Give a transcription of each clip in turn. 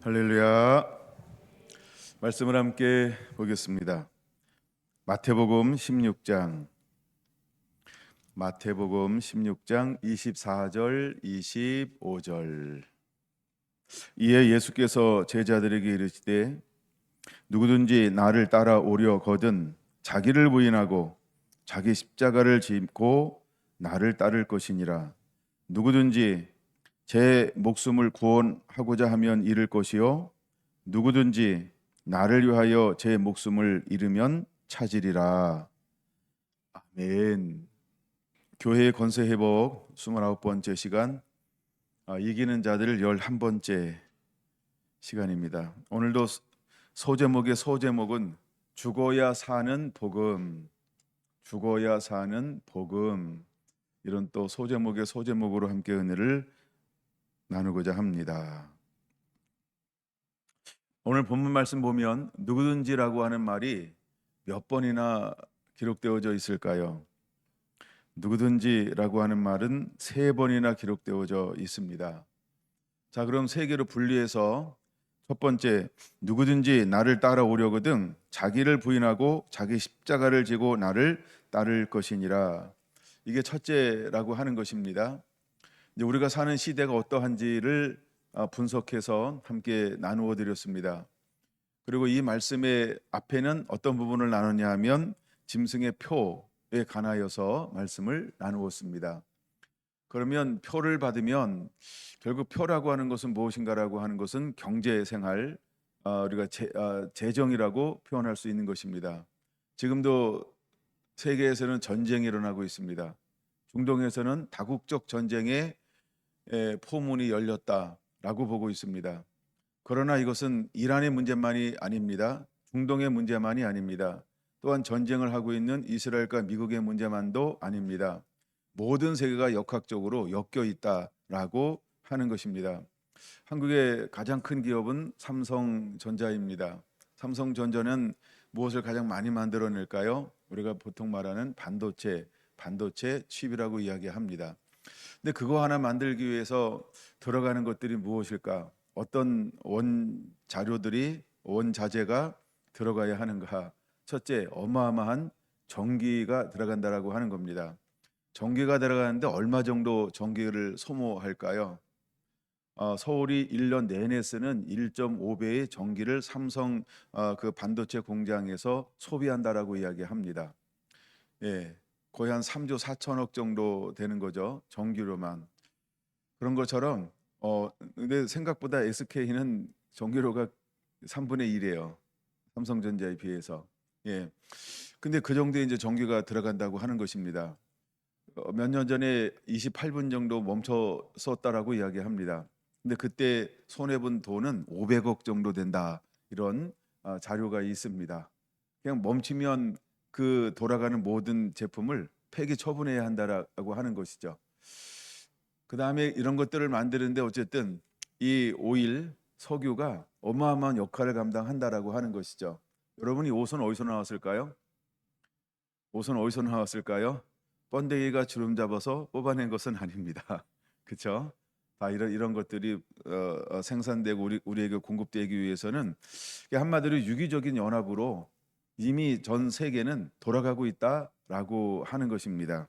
할렐루야. 말씀을 함께 보겠습니다. 마태복음 16장 24절 25절. 이에 예수께서 제자들에게 이르시되 누구든지 나를 따라오려거든 자기를 부인하고 자기 십자가를 짚고 나를 따를 것이니라. 누구든지 제 목숨을 구원하고자 하면 잃을 것이요 누구든지 나를 위하여 제 목숨을 잃으면 찾으리라. 아멘. 교회의 권세 회복 29번째 시간, 이기는 자들 11번째 시간입니다. 오늘도 소제목은 죽어야 사는 복음, 죽어야 사는 복음. 이런 또 소제목으로 함께 은혜를 나누고자 합니다. 오늘 본문 말씀 보면 누구든지라고 하는 말이 몇 번이나 기록되어져 있을까요? 누구든지라고 하는 말은 3번이나 기록되어져 있습니다. 자, 그럼 3개로 분리해서 첫 번째, 누구든지 나를 따라오려거든 자기를 부인하고 자기 십자가를 지고 나를 따를 것이니라. 이게 첫째라고 하는 것입니다. 이제 우리가 사는 시대가 어떠한지를 분석해서 함께 나누어 드렸습니다. 그리고 이 말씀의 앞에는 어떤 부분을 나누냐 하면 짐승의 표에 관하여서 말씀을 나누었습니다. 그러면 표를 받으면 결국 표라고 하는 것은 무엇인가라고 하는 것은 경제생활, 우리가 재정이라고 표현할 수 있는 것입니다. 지금도 세계에서는 전쟁이 일어나고 있습니다. 중동에서는 다국적 전쟁의 포문이 열렸다라고 보고 있습니다. 그러나 이것은 이란의 문제만이 아닙니다. 중동의 문제만이 아닙니다. 또한 전쟁을 하고 있는 이스라엘과 미국의 문제만도 아닙니다. 모든 세계가 역학적으로 엮여 있다라고 하는 것입니다. 한국의 가장 큰 기업은 삼성전자입니다. 삼성전자는 무엇을 가장 많이 만들어낼까요? 우리가 보통 말하는 반도체 칩이라고 이야기합니다. 근데 그거 하나 만들기 위해서 들어가는 것들이 무엇일까? 어떤 원자료들이 원자재가 들어가야 하는가? 첫째, 어마어마한 전기가 들어간다라고 하는 겁니다. 전기가 들어가는데 얼마 정도 전기를 소모할까요? 서울이 1년 내내 쓰는 1.5배의 전기를 삼성 그 반도체 공장에서 소비한다라고 이야기합니다. 예, 거의 한 3조 4천억 정도 되는 거죠. 전기료만. 그런 것처럼 근데 생각보다 SK는 전기료가 3분의 1이에요. 삼성전자에 비해서. 예. 근데 그 정도의 이제 전기가 들어간다고 하는 것입니다. 몇 년 전에 28분 정도 멈춰섰다라고 이야기합니다. 근데 그때 손해 본 돈은 500억 정도 된다. 이런 자료가 있습니다. 그냥 멈추면 그 돌아가는 모든 제품을 폐기 처분해야 한다라고 하는 것이죠. 그 다음에 이런 것들을 만드는데 어쨌든 이 오일, 석유가 어마어마한 역할을 감당한다라고 하는 것이죠. 여러분이 옷은 어디서 나왔을까요? 옷은 어디서 나왔을까요? 번데기가 주름 잡아서 뽑아낸 것은 아닙니다. 그렇죠? 다 이런 것들이 생산되고 우리에게 공급되기 위해서는 한마디로 유기적인 연합으로 이미 전 세계는 돌아가고 있다라고 하는 것입니다.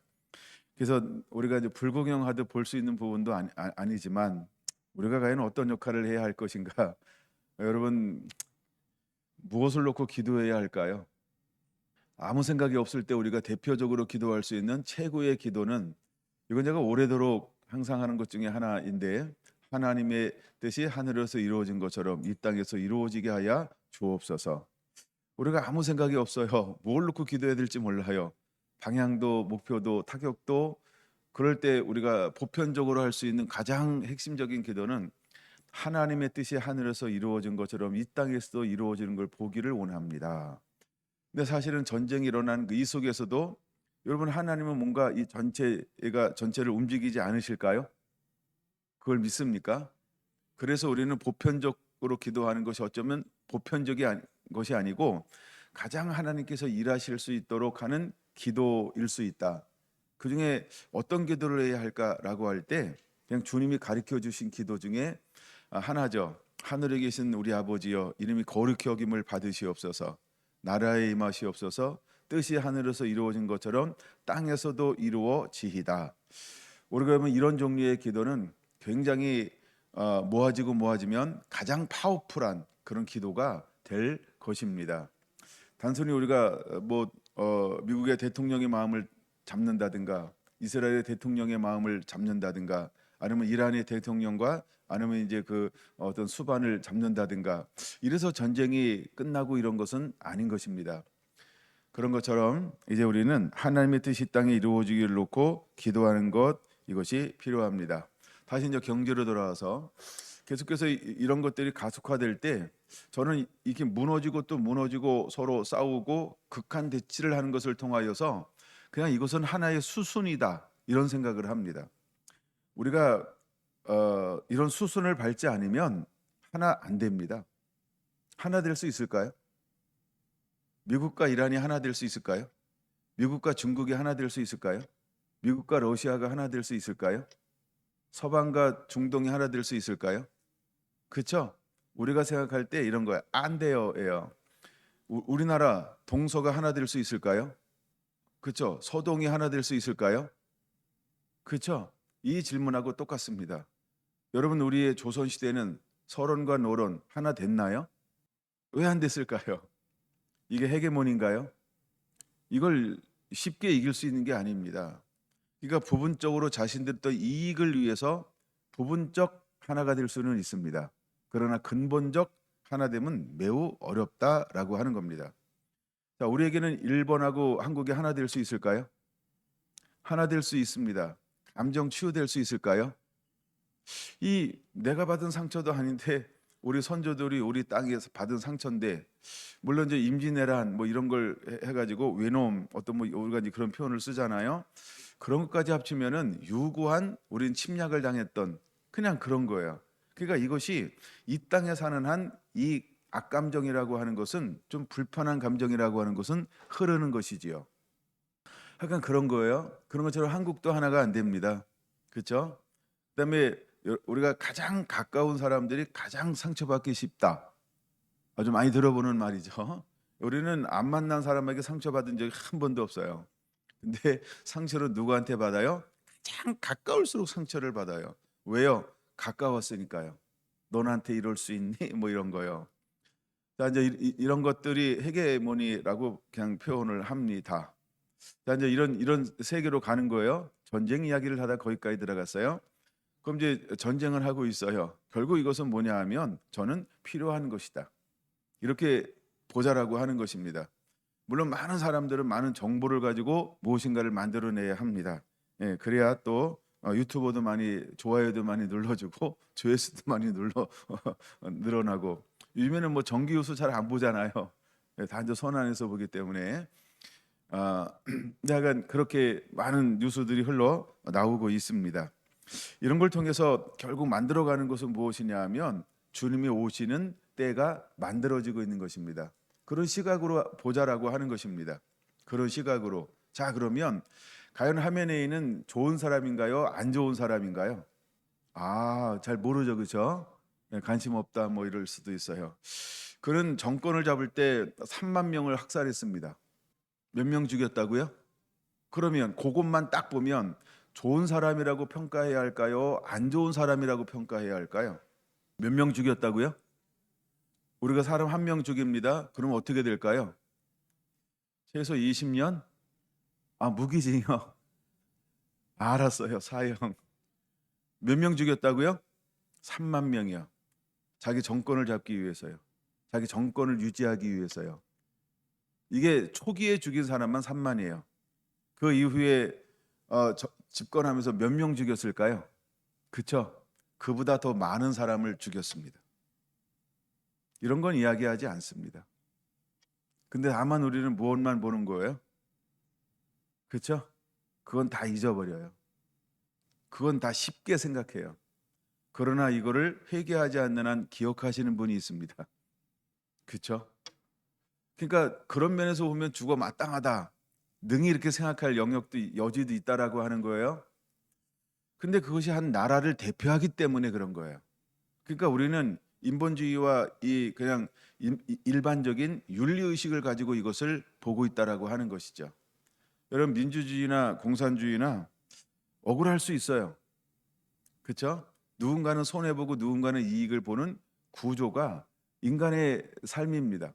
그래서 우리가 이제 불공평하듯 볼 수 있는 부분도 아니지만 우리가 과연 어떤 역할을 해야 할 것인가? 여러분, 무엇을 놓고 기도해야 할까요? 아무 생각이 없을 때 우리가 대표적으로 기도할 수 있는 최고의 기도는, 이건 제가 오래도록 항상 하는 것 중에 하나인데, 하나님의 뜻이 하늘에서 이루어진 것처럼 이 땅에서 이루어지게 하여 주옵소서. 우리가 아무 생각이 없어요. 뭘 놓고 기도해야 될지 몰라요. 방향도 목표도 타격도. 그럴 때 우리가 보편적으로 할 수 있는 가장 핵심적인 기도는 하나님의 뜻이 하늘에서 이루어진 것처럼 이 땅에서도 이루어지는 걸 보기를 원합니다. 근데 사실은 전쟁이 일어난 이 속에서도 여러분, 하나님은 뭔가 이 전체를 움직이지 않으실까요? 그걸 믿습니까? 그래서 우리는 보편적으로 기도하는 것이 어쩌면 보편적인 것이 아니고 가장 하나님께서 일하실 수 있도록 하는 기도일 수 있다. 그 중에 어떤 기도를 해야 할까라고 할 때 그냥 주님이 가르쳐 주신 기도 중에 하나죠. 하늘에 계신 우리 아버지여, 이름이 거룩히 여김을 받으시옵소서. 나라에 임하시옵소서. 뜻이 하늘에서 이루어진 것처럼 땅에서도 이루어지이다. 우리가 보면 이런 종류의 기도는 굉장히 모아지면 가장 파워풀한 그런 기도가 될 것입니다. 단순히 우리가 미국의 대통령의 마음을 잡는다든가, 이스라엘의 대통령의 마음을 잡는다든가, 아니면 이란의 대통령과 아니면 이제 그 어떤 수반을 잡는다든가, 이래서 전쟁이 끝나고 이런 것은 아닌 것입니다. 그런 것처럼 이제 우리는 하나님의 뜻이 땅에 이루어지기를 놓고 기도하는 것, 이것이 필요합니다. 다시 이제 경제로 돌아와서 계속해서 이런 것들이 가속화될 때 저는 이렇게 무너지고 또 무너지고 서로 싸우고 극한 대치를 하는 것을 통하여서 그냥 이것은 하나의 수순이다, 이런 생각을 합니다. 우리가 이런 수순을 밟지 않으면 하나 안 됩니다. 하나 될 수 있을까요? 미국과 이란이 하나 될 수 있을까요? 미국과 중국이 하나 될 수 있을까요? 미국과 러시아가 하나 될 수 있을까요? 서방과 중동이 하나 될 수 있을까요? 그렇죠? 우리가 생각할 때 이런 거야. 안 돼요예요. 우리나라 동서가 하나 될 수 있을까요? 그렇죠? 서동이 하나 될 수 있을까요? 그렇죠? 이 질문하고 똑같습니다. 여러분, 우리의 조선 시대는 서론과 노론 하나 됐나요? 왜 안 됐을까요? 이게 헤게몬인가요? 이걸 쉽게 이길 수 있는 게 아닙니다. 그러니까 부분적으로 자신들의 또 이익을 위해서 부분적 하나가 될 수는 있습니다. 그러나 근본적 하나됨은 매우 어렵다라고 하는 겁니다. 자, 우리에게는 일본하고 한국이 하나 될 수 있을까요? 하나 될 수 있습니다. 감정 치유될 수 있을까요? 이 내가 받은 상처도 아닌데 우리 선조들이 우리 땅에서 받은 상처인데, 물론 이제 임진왜란 뭐 이런 걸 해가지고 외놈 어떤 뭐 여러 가지 그런 표현을 쓰잖아요. 그런 것까지 합치면은 유구한 우린 침략을 당했던 그냥 그런 거예요. 그러니까 이것이 이 땅에 사는 한 이 악감정이라고 하는 것은, 좀 불편한 감정이라고 하는 것은 흐르는 것이지요. 약간 그런 거예요. 그런 것처럼 한국도 하나가 안 됩니다. 그렇죠? 그다음에 우리가 가장 가까운 사람들이 가장 상처받기 쉽다. 아주 많이 들어보는 말이죠. 우리는 안 만난 사람에게 상처받은 적이 한 번도 없어요. 근데 상처를 누구한테 받아요? 가장 가까울수록 상처를 받아요. 왜요? 가까웠으니까요. 너한테 이럴 수 있니? 뭐 이런 거요. 자, 이제 이런 것들이 헤게모니라고 그냥 표현을 합니다. 자, 이제 이런 세계로 가는 거예요. 전쟁 이야기를 하다 거기까지 들어갔어요. 그럼 이제 전쟁을 하고 있어요. 결국 이것은 뭐냐 하면 저는 필요한 것이다, 이렇게 보자라고 하는 것입니다. 물론 많은 사람들은 많은 정보를 가지고 무엇인가를 만들어내야 합니다. 예, 그래야 또 유튜버도 많이, 좋아요도 많이 눌러주고 조회수도 많이 늘어나고, 요즘에는 뭐 정기유수 잘 안 보잖아요. 예, 다 이제 손 안에서 보기 때문에 약간 그렇게 많은 뉴스들이 흘러 나오고 있습니다. 이런 걸 통해서 결국 만들어가는 것은 무엇이냐 하면 주님이 오시는 때가 만들어지고 있는 것입니다. 그런 시각으로 보자라고 하는 것입니다. 그런 시각으로. 자, 그러면 과연 하메네이는 좋은 사람인가요? 안 좋은 사람인가요? 잘 모르죠, 그렇죠? 관심 없다 뭐 이럴 수도 있어요. 그는 정권을 잡을 때 3만 명을 학살했습니다. 몇 명 죽였다고요? 그러면 그것만 딱 보면 좋은 사람이라고 평가해야 할까요? 안 좋은 사람이라고 평가해야 할까요? 몇 명 죽였다고요? 우리가 사람 한 명 죽입니다. 그럼 어떻게 될까요? 최소 20년? 무기징역. 알았어요, 사형. 몇 명 죽였다고요? 3만 명이요. 자기 정권을 잡기 위해서요. 자기 정권을 유지하기 위해서요. 이게 초기에 죽인 사람만 3만이에요. 그 이후에 집권하면서 몇 명 죽였을까요? 그쵸? 그보다 더 많은 사람을 죽였습니다. 이런 건 이야기하지 않습니다. 근데 다만 우리는 무엇만 보는 거예요? 그쵸? 그건 다 잊어버려요. 그건 다 쉽게 생각해요. 그러나 이거를 회개하지 않는 한 기억하시는 분이 있습니다. 그쵸? 그러니까 그런 면에서 보면 죽어 마땅하다, 능히 이렇게 생각할 영역도, 여지도 있다라고 하는 거예요. 근데 그것이 한 나라를 대표하기 때문에 그런 거예요. 그러니까 우리는 인본주의와 이 그냥 일반적인 윤리 의식을 가지고 이것을 보고 있다라고 하는 것이죠. 여러분 민주주의나 공산주의나 억울할 수 있어요. 그렇죠? 누군가는 손해 보고 누군가는 이익을 보는 구조가 인간의 삶입니다.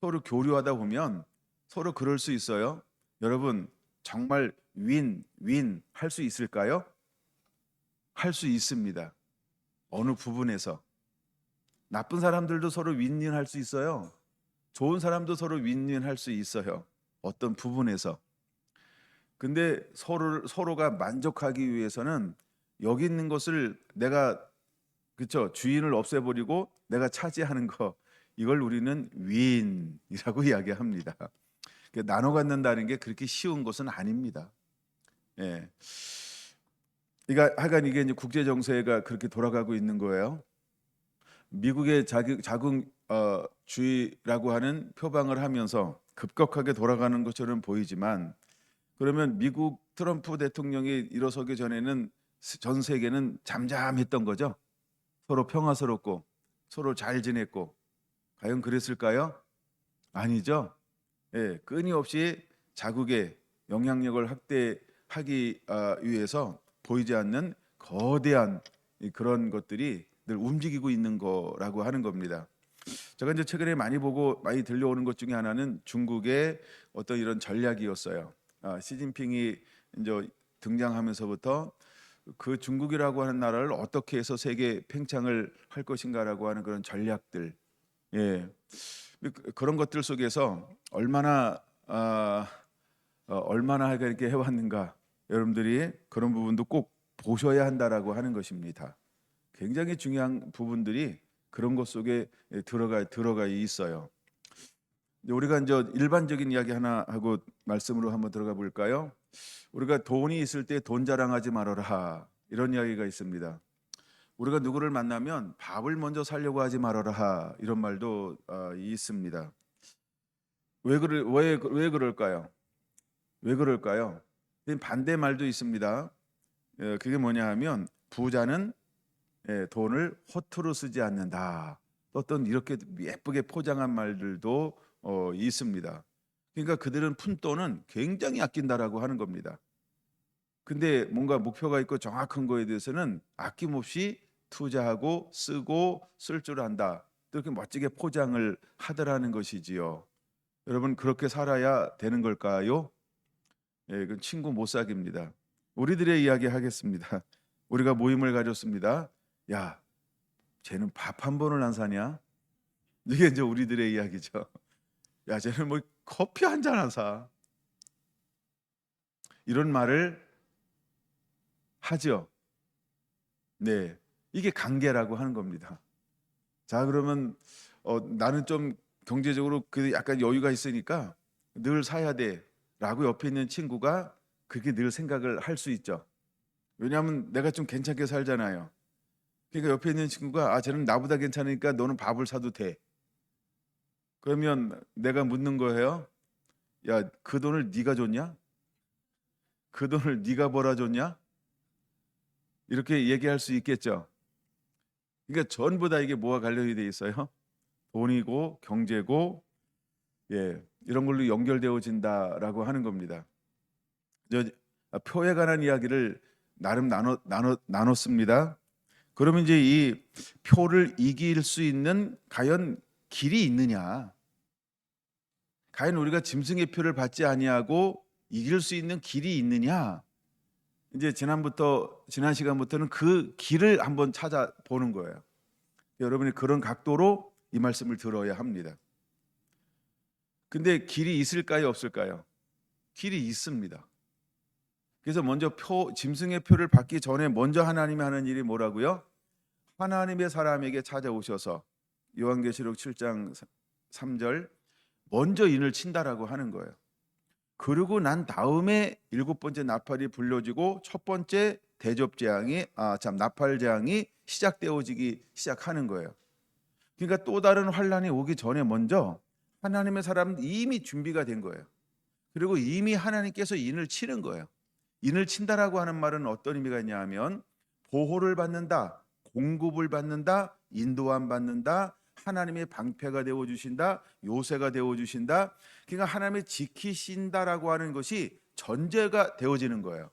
서로 교류하다 보면 서로 그럴 수 있어요. 여러분 정말 윈윈 할 수 있을까요? 할 수 있습니다. 어느 부분에서 나쁜 사람들도 서로 윈윈 할 수 있어요. 좋은 사람도 서로 윈윈 할 수 있어요. 어떤 부분에서. 근데 서로가 만족하기 위해서는 여기 있는 것을 내가 그쵸 주인을 없애버리고 내가 차지하는 거 이걸 우리는 윈이라고 이야기합니다. 나눠 갖는다는 게 그렇게 쉬운 것은 아닙니다. 예. 그러니까 하여간 이게 이제 국제 정세가 그렇게 돌아가고 있는 거예요. 미국의 자국주의라고 하는 표방을 하면서 급격하게 돌아가는 것처럼 보이지만 그러면 미국 트럼프 대통령이 일어서기 전에는 전 세계는 잠잠했던 거죠. 서로 평화스럽고 서로 잘 지냈고 과연 그랬을까요? 아니죠. 예, 끊임없이 자국의 영향력을 확대하기 위해서 보이지 않는 거대한 그런 것들이 늘 움직이고 있는 거라고 하는 겁니다. 제가 이제 최근에 많이 보고 많이 들려오는 것 중에 하나는 중국의 어떤 이런 전략이었어요. 시진핑이 이제 등장하면서부터 그 중국이라고 하는 나라를 어떻게 해서 세계 팽창을 할 것인가라고 하는 그런 전략들, 예, 그런 것들 속에서 얼마나 이렇게 해왔는가 여러분들이 그런 부분도 꼭 보셔야 한다라고 하는 것입니다. 굉장히 중요한 부분들이 그런 것 속에 들어가 있어요. 우리가 이제 일반적인 이야기 하나 하고 말씀으로 한번 들어가 볼까요? 우리가 돈이 있을 때 돈 자랑하지 말아라 이런 이야기가 있습니다. 우리가 누구를 만나면 밥을 먼저 사려고 하지 말아라 이런 말도 있습니다. 왜 그럴까요? 왜 그럴까요? 반대 말도 있습니다. 그게 뭐냐 하면 부자는 돈을 허투루 쓰지 않는다. 어떤 이렇게 예쁘게 포장한 말들도 있습니다. 그러니까 그들은 푼돈은 굉장히 아낀다라고 하는 겁니다. 근데 뭔가 목표가 있고 정확한 거에 대해서는 아낌없이 투자하고 쓰고 쓸 줄 안다. 이렇게 멋지게 포장을 하더라는 것이지요. 여러분 그렇게 살아야 되는 걸까요? 예, 이건 친구 못 사깁니다. 우리들의 이야기 하겠습니다. 우리가 모임을 가졌습니다. 야, 쟤는 밥 한 번을 안 사냐? 이게 이제 우리들의 이야기죠. 야, 쟤는 뭐 커피 한 잔 안 사. 이런 말을 하죠. 네, 이게 관계라고 하는 겁니다. 자, 그러면 나는 좀 경제적으로 그 약간 여유가 있으니까 늘 사야 돼라고 옆에 있는 친구가 그렇게 늘 생각을 할 수 있죠. 왜냐하면 내가 좀 괜찮게 살잖아요. 그러니까 옆에 있는 친구가 쟤는 나보다 괜찮으니까 너는 밥을 사도 돼. 그러면 내가 묻는 거예요. 야, 그 돈을 네가 줬냐? 그 돈을 네가 벌어줬냐? 이렇게 얘기할 수 있겠죠. 그러니까 전부 다 이게 뭐와 관련이 돼 있어요? 돈이고 경제고 이런 걸로 연결되어진다라고 하는 겁니다. 표에 관한 이야기를 나름 나눴습니다. 그러면 이제 이 표를 이길 수 있는 과연 길이 있느냐? 과연 우리가 짐승의 표를 받지 아니하고 이길 수 있는 길이 있느냐? 이제 지난 시간부터는 그 길을 한번 찾아보는 거예요. 여러분이 그런 각도로 이 말씀을 들어야 합니다. 근데 길이 있을까요, 없을까요? 길이 있습니다. 그래서 먼저 짐승의 표를 받기 전에 먼저 하나님이 하는 일이 뭐라고요? 하나님의 사람에게 찾아오셔서 요한계시록 7장 3절 먼저 인을 친다라고 하는 거예요. 그러고 난 다음에 7번째 나팔이 불려지고 첫 번째 나팔 재앙이 시작되어지기 시작하는 거예요. 그러니까 또 다른 환란이 오기 전에 먼저 하나님의 사람은 이미 준비가 된 거예요. 그리고 이미 하나님께서 인을 치는 거예요. 인을 친다라고 하는 말은 어떤 의미가 있냐 하면 보호를 받는다, 공급을 받는다 인도함 받는다. 하나님의 방패가 되어 주신다. 요새가 되어 주신다. 그러니까 하나님의 지키신다라고 하는 것이 전제가 되어지는 거예요.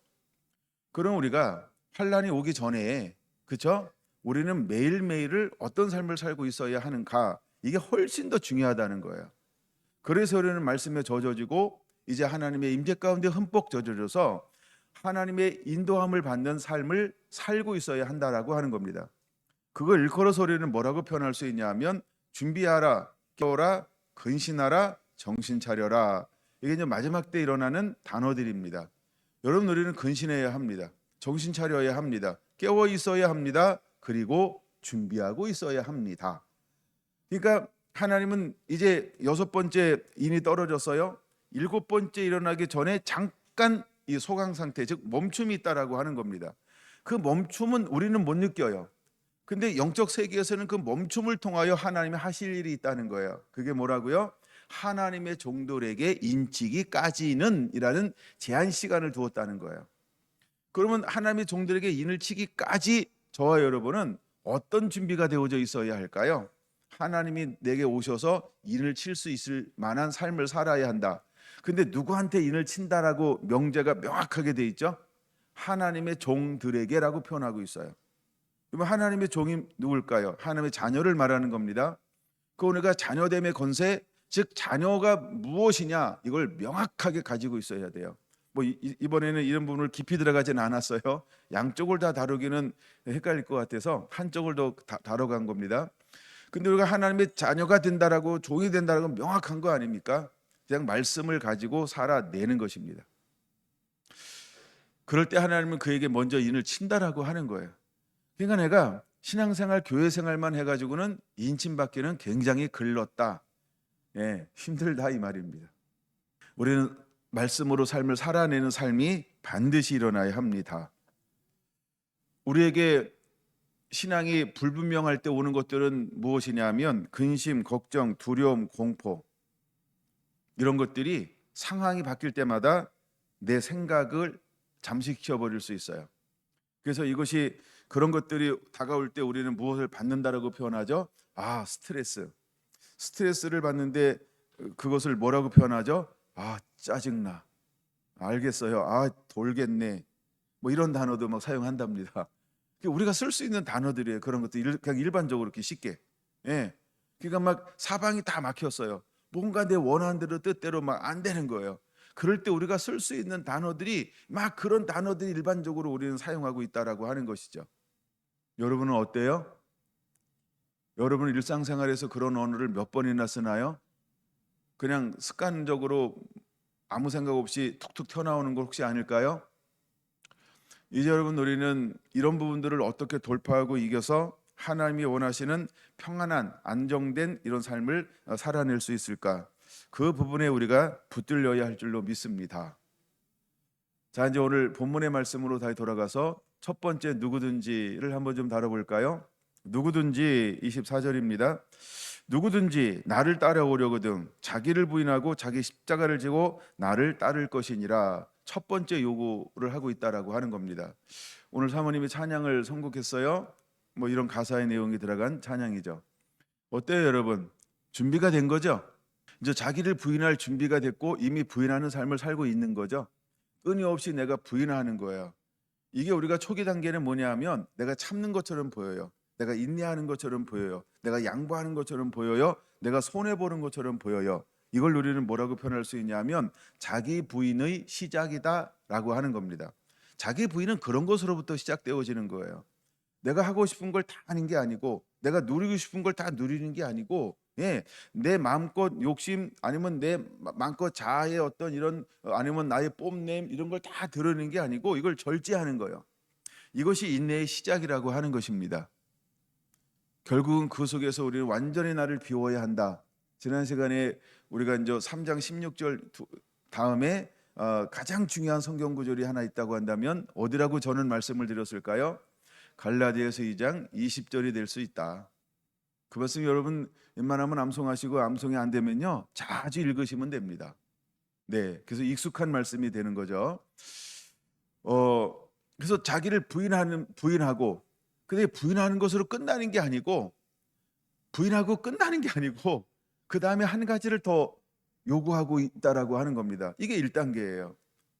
그럼 우리가 환란이 오기 전에, 그렇죠? 우리는 매일매일을 어떤 삶을 살고 있어야 하는가, 이게 훨씬 더 중요하다는 거예요. 그래서 우리는 말씀에 젖어지고 이제 하나님의 임재 가운데 흠뻑 젖어져서 하나님의 인도함을 받는 삶을 살고 있어야 한다라고 하는 겁니다. 그걸 일컬어서 우리는 뭐라고 표현할 수 있냐 하면 준비하라, 깨어라, 근신하라, 정신 차려라. 이게 이제 마지막 때 일어나는 단어들입니다. 여러분, 우리는 근신해야 합니다. 정신 차려야 합니다. 깨어 있어야 합니다. 그리고 준비하고 있어야 합니다. 그러니까 하나님은 이제 6번째 인이 떨어졌어요. 7번째 일어나기 전에 잠깐 이 소강 상태, 즉 멈춤이 있다라고 하는 겁니다. 그 멈춤은 우리는 못 느껴요. 근데 영적 세계에서는 그 멈춤을 통하여 하나님이 하실 일이 있다는 거예요. 그게 뭐라고요? 하나님의 종들에게 인치기까지는 이라는 제한 시간을 두었다는 거예요. 그러면 하나님의 종들에게 인을 치기까지 저와 여러분은 어떤 준비가 되어져 있어야 할까요? 하나님이 내게 오셔서 인을 칠 수 있을 만한 삶을 살아야 한다. 근데 누구한테 인을 친다라고 명제가 명확하게 돼 있죠? 하나님의 종들에게라고 표현하고 있어요. 그러면 하나님의 종이 누굴까요? 하나님의 자녀를 말하는 겁니다. 그 우리가 자녀됨의 권세, 즉 자녀가 무엇이냐, 이걸 명확하게 가지고 있어야 돼요. 뭐 이번에는 이런 부분을 깊이 들어가지는 않았어요. 양쪽을 다 다루기는 헷갈릴 것 같아서 한쪽을 더 다뤄간 겁니다. 근데 우리가 하나님의 자녀가 된다라고, 종이 된다라고 명확한 거 아닙니까? 그냥 말씀을 가지고 살아내는 것입니다. 그럴 때 하나님은 그에게 먼저 인을 친다라고 하는 거예요. 그러니까 내가 신앙생활, 교회생활만 해가지고는 인침받기는 굉장히 글렀다, 힘들다, 이 말입니다. 우리는 말씀으로 삶을 살아내는 삶이 반드시 일어나야 합니다. 우리에게 신앙이 불분명할 때 오는 것들은 무엇이냐면 근심, 걱정, 두려움, 공포, 이런 것들이 상황이 바뀔 때마다 내 생각을 잠식시켜버릴 수 있어요. 그래서 이것이, 그런 것들이 다가올 때 우리는 무엇을 받는다라고 표현하죠? 스트레스를 받는데 그것을 뭐라고 표현하죠? 짜증나. 알겠어요. 돌겠네. 뭐 이런 단어도 막 사용한답니다. 우리가 쓸 수 있는 단어들이에요. 그런 것들 그냥 일반적으로 이렇게 쉽게. 그러니까 막 사방이 다 막혔어요. 뭔가 내 원하는 대로 뜻대로 막 안 되는 거예요. 그럴 때 우리가 쓸 수 있는 단어들이 막 그런 단어들이 일반적으로 우리는 사용하고 있다라고 하는 것이죠. 여러분은 어때요? 여러분 일상생활에서 그런 언어를 몇 번이나 쓰나요? 그냥 습관적으로 아무 생각 없이 툭툭 튀어나오는 거 혹시 아닐까요? 이제 여러분, 우리는 이런 부분들을 어떻게 돌파하고 이겨서 하나님이 원하시는 평안한, 안정된 이런 삶을 살아낼 수 있을까? 그 부분에 우리가 붙들려야 할 줄로 믿습니다. 자, 이제 오늘 본문의 말씀으로 다시 돌아가서 첫 번째 누구든지를 한번 좀 다뤄볼까요? 누구든지 24절입니다. 누구든지 나를 따라오려거든 자기를 부인하고 자기 십자가를 지고 나를 따를 것이니라. 첫 번째 요구를 하고 있다라고 하는 겁니다. 오늘 사모님이 찬양을 선곡했어요. 뭐 이런 가사의 내용이 들어간 찬양이죠. 어때요, 여러분? 준비가 된 거죠? 이제 자기를 부인할 준비가 됐고 이미 부인하는 삶을 살고 있는 거죠. 끊임없이 내가 부인하는 거예요. 이게 우리가 초기 단계는 뭐냐 하면 내가 참는 것처럼 보여요. 내가 인내하는 것처럼 보여요. 내가 양보하는 것처럼 보여요. 내가 손해보는 것처럼 보여요. 이걸 우리는 뭐라고 표현할 수 있냐면 자기 부인의 시작이다라고 하는 겁니다. 자기 부인은 그런 것으로부터 시작되어지는 거예요. 내가 하고 싶은 걸 다 하는 게 아니고, 내가 누리고 싶은 걸 다 누리는 게 아니고, 내 마음껏 욕심, 아니면 내 마음껏 자아의 어떤 이런, 아니면 나의 뽐냄, 이런 걸 다 드러내는 게 아니고 이걸 절제하는 거예요. 이것이 인내의 시작이라고 하는 것입니다. 결국은 그 속에서 우리는 완전히 나를 비워야 한다. 지난 시간에 우리가 이제 3장 16절 다음에 가장 중요한 성경 구절이 하나 있다고 한다면 어디라고 저는 말씀을 드렸을까요? 갈라디아서 2장 20절이 될 수 있다. 그 말씀 여러분 웬만하면 암송하시고, 암송이 안 되면요 자주 읽으시면 됩니다. 그래서 익숙한 말씀이 되는 거죠. 그래서 자기를 부인하고, 근데 부인하는 것으로 끝나는 게 아니고 부인하고 끝나는 게 아니고 그 다음에 한 가지를 더 요구하고 있다라고 하는 겁니다. 이게 1단계예요.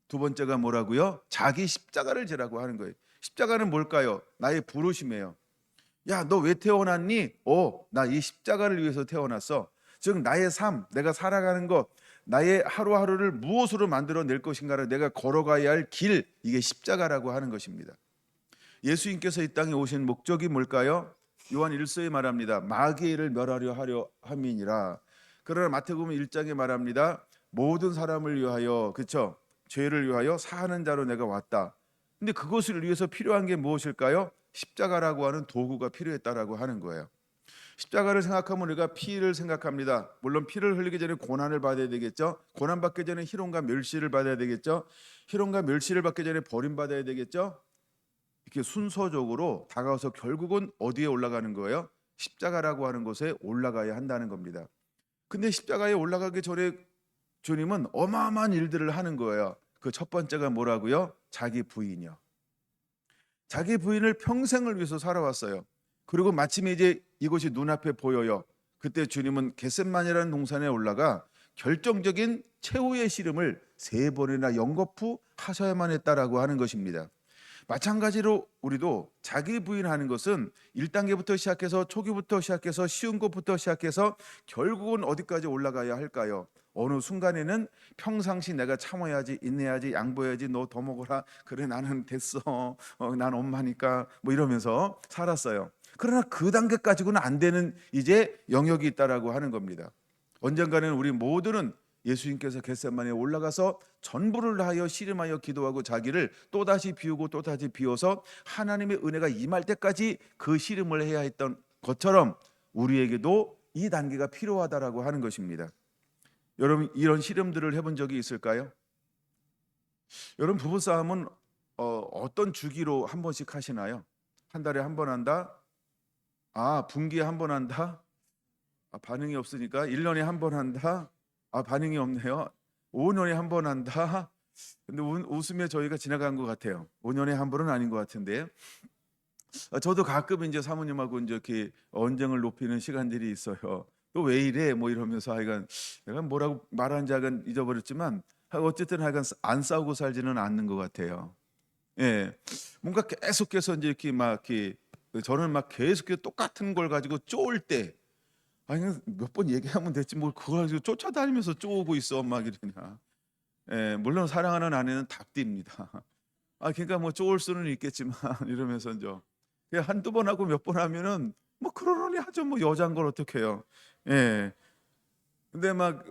두 번째가 뭐라고요? 자기 십자가를 지라고 하는 거예요. 십자가는 뭘까요? 나의 부르심이에요. 야, 너 왜 태어났니? 나 이 십자가를 위해서 태어났어. 즉 나의 삶, 내가 살아가는 것, 나의 하루하루를 무엇으로 만들어낼 것인가를 내가 걸어가야 할 길, 이게 십자가라고 하는 것입니다. 예수님께서 이 땅에 오신 목적이 뭘까요? 요한 1서에 말합니다. 마귀를 멸하려 하려 함이니라. 그러나 마태복음 1장에 말합니다. 모든 사람을 위하여, 그렇죠? 죄를 위하여 사하는 자로 내가 왔다. 근데 그것을 위해서 필요한 게 무엇일까요? 십자가라고 하는 도구가 필요했다라고 하는 거예요. 십자가를 생각하면 우리가 피를 생각합니다. 물론 피를 흘리기 전에 고난을 받아야 되겠죠. 고난 받기 전에 희롱과 멸시를 받아야 되겠죠. 희롱과 멸시를 받기 전에 버림받아야 되겠죠. 이렇게 순서적으로 다가와서 결국은 어디에 올라가는 거예요? 십자가라고 하는 곳에 올라가야 한다는 겁니다. 근데 십자가에 올라가기 전에 주님은 어마어마한 일들을 하는 거예요. 그 첫 번째가 뭐라고요? 자기 부인이요. 자기 부인을 평생을 위해서 살아왔어요. 그리고 마침에 이제 이것이 눈앞에 보여요. 그때 주님은 겟셋만이라는 동산에 올라가 결정적인 최후의 씨름을 3번이나 연거푸 하셔야만 했다라고 하는 것입니다. 마찬가지로 우리도 자기 부인하는 것은 1단계부터 시작해서 초기부터 시작해서 쉬운 것부터 시작해서 결국은 어디까지 올라가야 할까요? 어느 순간에는 평상시 내가 참아야지, 인내해야지, 양보해야지, 너 더 먹어라, 그래 나는 됐어, 난 엄마니까 뭐 이러면서 살았어요. 그러나 그 단계까지는 안 되는 이제 영역이 있다라고 하는 겁니다. 언젠가는 우리 모두는 예수님께서 겟세마네에 올라가서 전부를 다하여 씨름하여 기도하고 자기를 또다시 비우고 또다시 비워서 하나님의 은혜가 임할 때까지 그 씨름을 해야 했던 것처럼 우리에게도 이 단계가 필요하다라고 하는 것입니다. 여러분 이런 씨름들을 해본 적이 있을까요? 여러분 부부싸움은 어떤 주기로 한 번씩 하시나요? 한 달에 한 번 한다? 분기에 한 번 한다? 반응이 없으니까 1년에 한 번 한다? 반응이 없네요. 5년에 한 번 한다? 근데 웃으며 저희가 지나간 것 같아요. 5년에 한 번은 아닌 것 같은데. 저도 가끔 이제 사모님하고 이제 이렇게 언쟁을 높이는 시간들이 있어요. 또 왜 이래? 뭐 이러면서 하여간 내가 뭐라고 말하는지 하여간 잊어버렸지만 어쨌든 하여간 안 싸우고 살지는 않는 것 같아요. 예, 뭔가 계속해서 이제 이렇게 막 이렇게 저는 막 계속해서 똑같은 걸 가지고 쪼을 때 아니 몇 번 얘기하면 됐지 뭘 그걸 가지고 쫓아다니면서 쪼고 있어 막 이러냐. 예, 물론 사랑하는 아내는 닭띠입니다. 그러니까 뭐 쪼을 수는 있겠지만 이러면서 이제 그냥 한두 번 하고 몇 번 하면은 뭐 그러려니 하죠. 뭐 여잔 걸 어떡해요. 예. 근데 막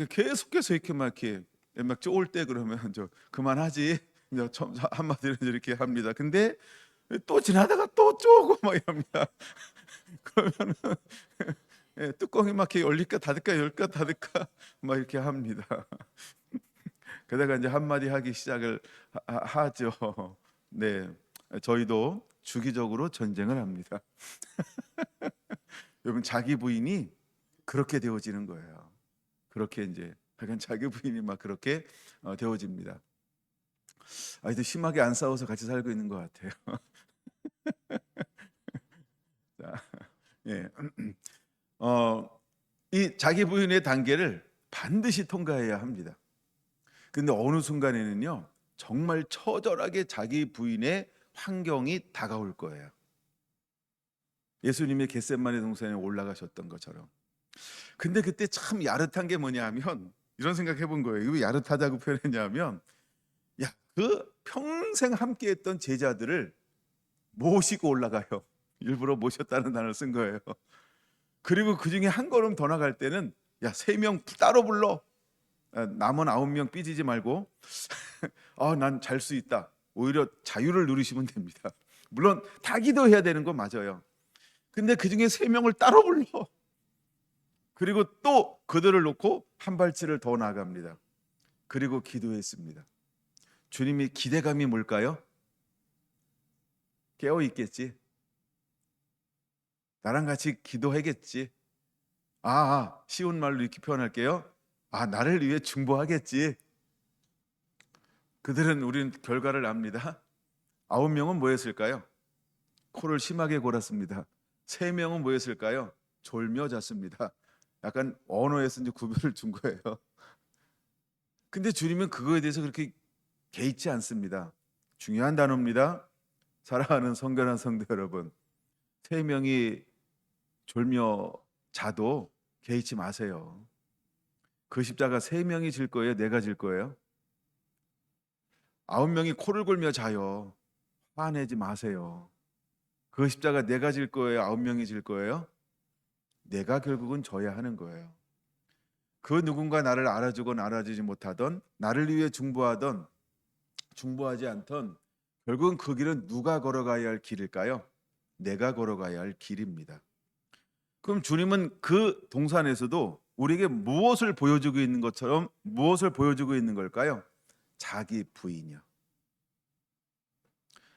계속해서 이렇게 막 이렇게 막 쪼을 때 그러면 저 그만하지. 이제 한마디로 이렇게 합니다. 근데 또 지나다가 또 쪼고 막 이럽니다. 그러면은 예, 뚜껑이 막 이렇게 열릴까 닫을까 열릴까 닫을까 막 이렇게 합니다. 그러다가 이제 한마디 하기 시작을 하죠. 네, 저희도 주기적으로 전쟁을 합니다. 여러분 자기 부인이 그렇게 되어지는 거예요. 그렇게 이제 약간 자기 부인이 막 그렇게 되어집니다. 아이들 심하게 안 싸워서 같이 살고 있는 것 같아요. 자, 예, 이 자기 부인의 단계를 반드시 통과해야 합니다. 근데 어느 순간에는요, 정말 처절하게 자기 부인의 환경이 다가올 거예요. 예수님이 겟셋마네 동산에 올라가셨던 것처럼. 근데 그때 참 야릇한 게 뭐냐면 이런 생각 해본 거예요. 왜 야릇하다고 표현했냐면, 야, 그 평생 함께했던 제자들을 모시고 올라가요. 일부러 모셨다는 단어를 쓴 거예요. 그리고 그 중에 한 걸음 더 나갈 때는 야, 3명 따로 불러. 남은 9명 삐지지 말고 난 잘 수 있다. 오히려 자유를 누리시면 됩니다. 물론 다 기도해야 되는 건 맞아요. 근데 그 중에 3명을 따로 불러. 그리고 또 그들을 놓고 한 발치를 더 나아갑니다. 그리고 기도했습니다. 주님이 기대감이 뭘까요? 깨어 있겠지. 나랑 같이 기도하겠지. 쉬운 말로 이렇게 표현할게요. 나를 위해 중보하겠지. 그들은 우리는 결과를 압니다. 9명은 뭐 했을까요? 코를 심하게 골았습니다. 3명은 뭐 했을까요? 졸며 잤습니다. 약간 언어에서 이제 구별을 둔 거예요. 근데 주님은 그거에 대해서 그렇게 개의치 않습니다. 중요한 단어입니다. 사랑하는 성결한 성도 여러분, 세 명이 졸며 자도 개의치 마세요. 그 십자가 세 명이 질 거예요? 내가 질 거예요? 9명이 코를 골며 자요. 화내지 마세요. 그 십자가 내가 질 거예요? 9명이 질 거예요? 내가 결국은 져야 하는 거예요. 그 누군가 나를 알아주건 알아주지 못하던, 나를 위해 중보하던 중보하지 않던, 결국은 그 길은 누가 걸어가야 할 길일까요? 내가 걸어가야 할 길입니다. 그럼 주님은 그 동산에서도 우리에게 무엇을 보여주고 있는 것처럼 무엇을 보여주고 있는 걸까요? 자기 부인이요.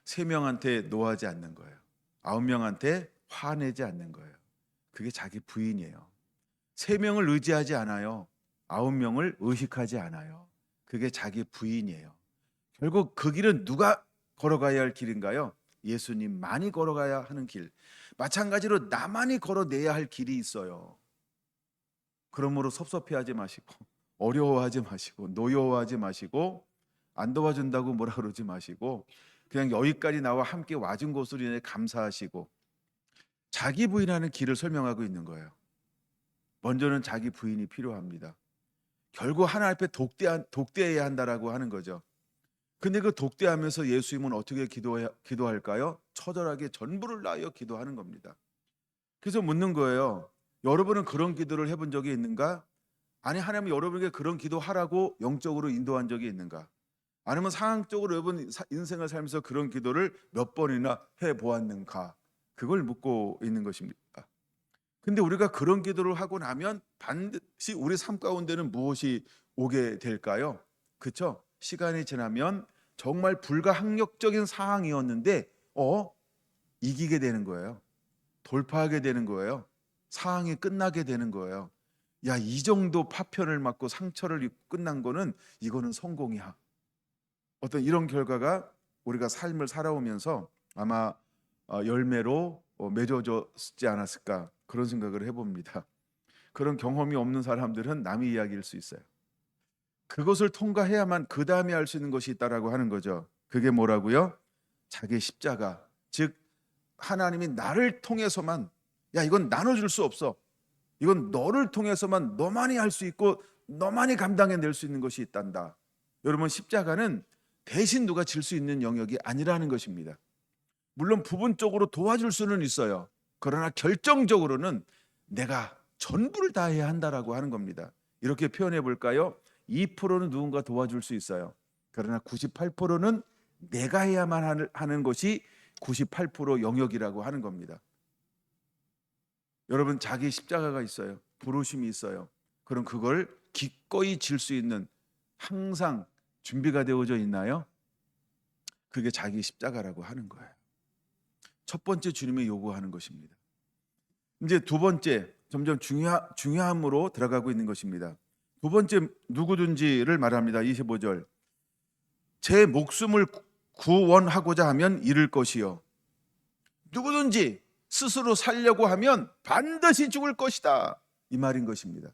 3명한테 노하지 않는 거예요. 9명한테 화내지 않는 거예요. 그게 자기 부인이에요. 3명을 의지하지 않아요. 9명을 의식하지 않아요. 그게 자기 부인이에요. 결국 그 길은 누가 걸어가야 할 길인가요? 예수님만이 걸어가야 하는 길. 마찬가지로 나만이 걸어내야 할 길이 있어요. 그러므로 섭섭해하지 마시고, 어려워하지 마시고, 노여워하지 마시고, 안 도와준다고 뭐라 그러지 마시고, 그냥 여기까지 나와 함께 와준 것으로 인해 감사하시고, 자기 부인하는 길을 설명하고 있는 거예요. 먼저는 자기 부인이 필요합니다. 결국 하나님 앞에 독대해야 한다라고 하는 거죠. 근데 그 독대하면서 예수님은 어떻게 기도할까요? 처절하게 전부를 다하여 기도하는 겁니다. 그래서 묻는 거예요. 여러분은 그런 기도를 해본 적이 있는가? 아니, 하나님은 여러분에게 그런 기도하라고 영적으로 인도한 적이 있는가? 아니면 상황적으로 여러분 인생을 살면서 그런 기도를 몇 번이나 해보았는가? 그걸 묻고 있는 것입니다. 근데 우리가 그런 기도를 하고 나면 반드시 우리 삶 가운데는 무엇이 오게 될까요? 그렇죠? 시간이 지나면 정말 불가항력적인 상황이었는데 이기게 되는 거예요. 돌파하게 되는 거예요. 상황이 끝나게 되는 거예요. 야, 이 정도 파편을 맞고 상처를 입고 끝난 거는 이거는 성공이야. 어떤 이런 결과가 우리가 삶을 살아오면서 아마 열매로 맺어졌지 않았을까, 그런 생각을 해봅니다. 그런 경험이 없는 사람들은 남의 이야기일 수 있어요. 그것을 통과해야만 그 다음에 할 수 있는 것이 있다라고 하는 거죠. 그게 뭐라고요? 자기 십자가. 즉 하나님이 나를 통해서만, 야, 이건 나눠줄 수 없어. 이건 너를 통해서만 너만이 할 수 있고 너만이 감당해낼 수 있는 것이 있단다. 여러분, 십자가는 대신 누가 질 수 있는 영역이 아니라는 것입니다. 물론 부분적으로 도와줄 수는 있어요. 그러나 결정적으로는 내가 전부를 다해야 한다라고 하는 겁니다. 이렇게 표현해 볼까요? 2%는 누군가 도와줄 수 있어요. 그러나 98%는 내가 해야만 하는 것이 98% 영역이라고 하는 겁니다. 여러분, 자기 십자가가 있어요. 부르심이 있어요. 그럼 그걸 기꺼이 질 수 있는, 항상 준비가 되어져 있나요? 그게 자기 십자가라고 하는 거예요. 첫 번째 주님이 요구하는 것입니다. 이제 두 번째, 점점 중요함으로 들어가고 있는 것입니다. 두 번째, 누구든지를 말합니다. 25절. 제 목숨을 구원하고자 하면 잃을 것이요. 누구든지 스스로 살려고 하면 반드시 죽을 것이다. 이 말인 것입니다.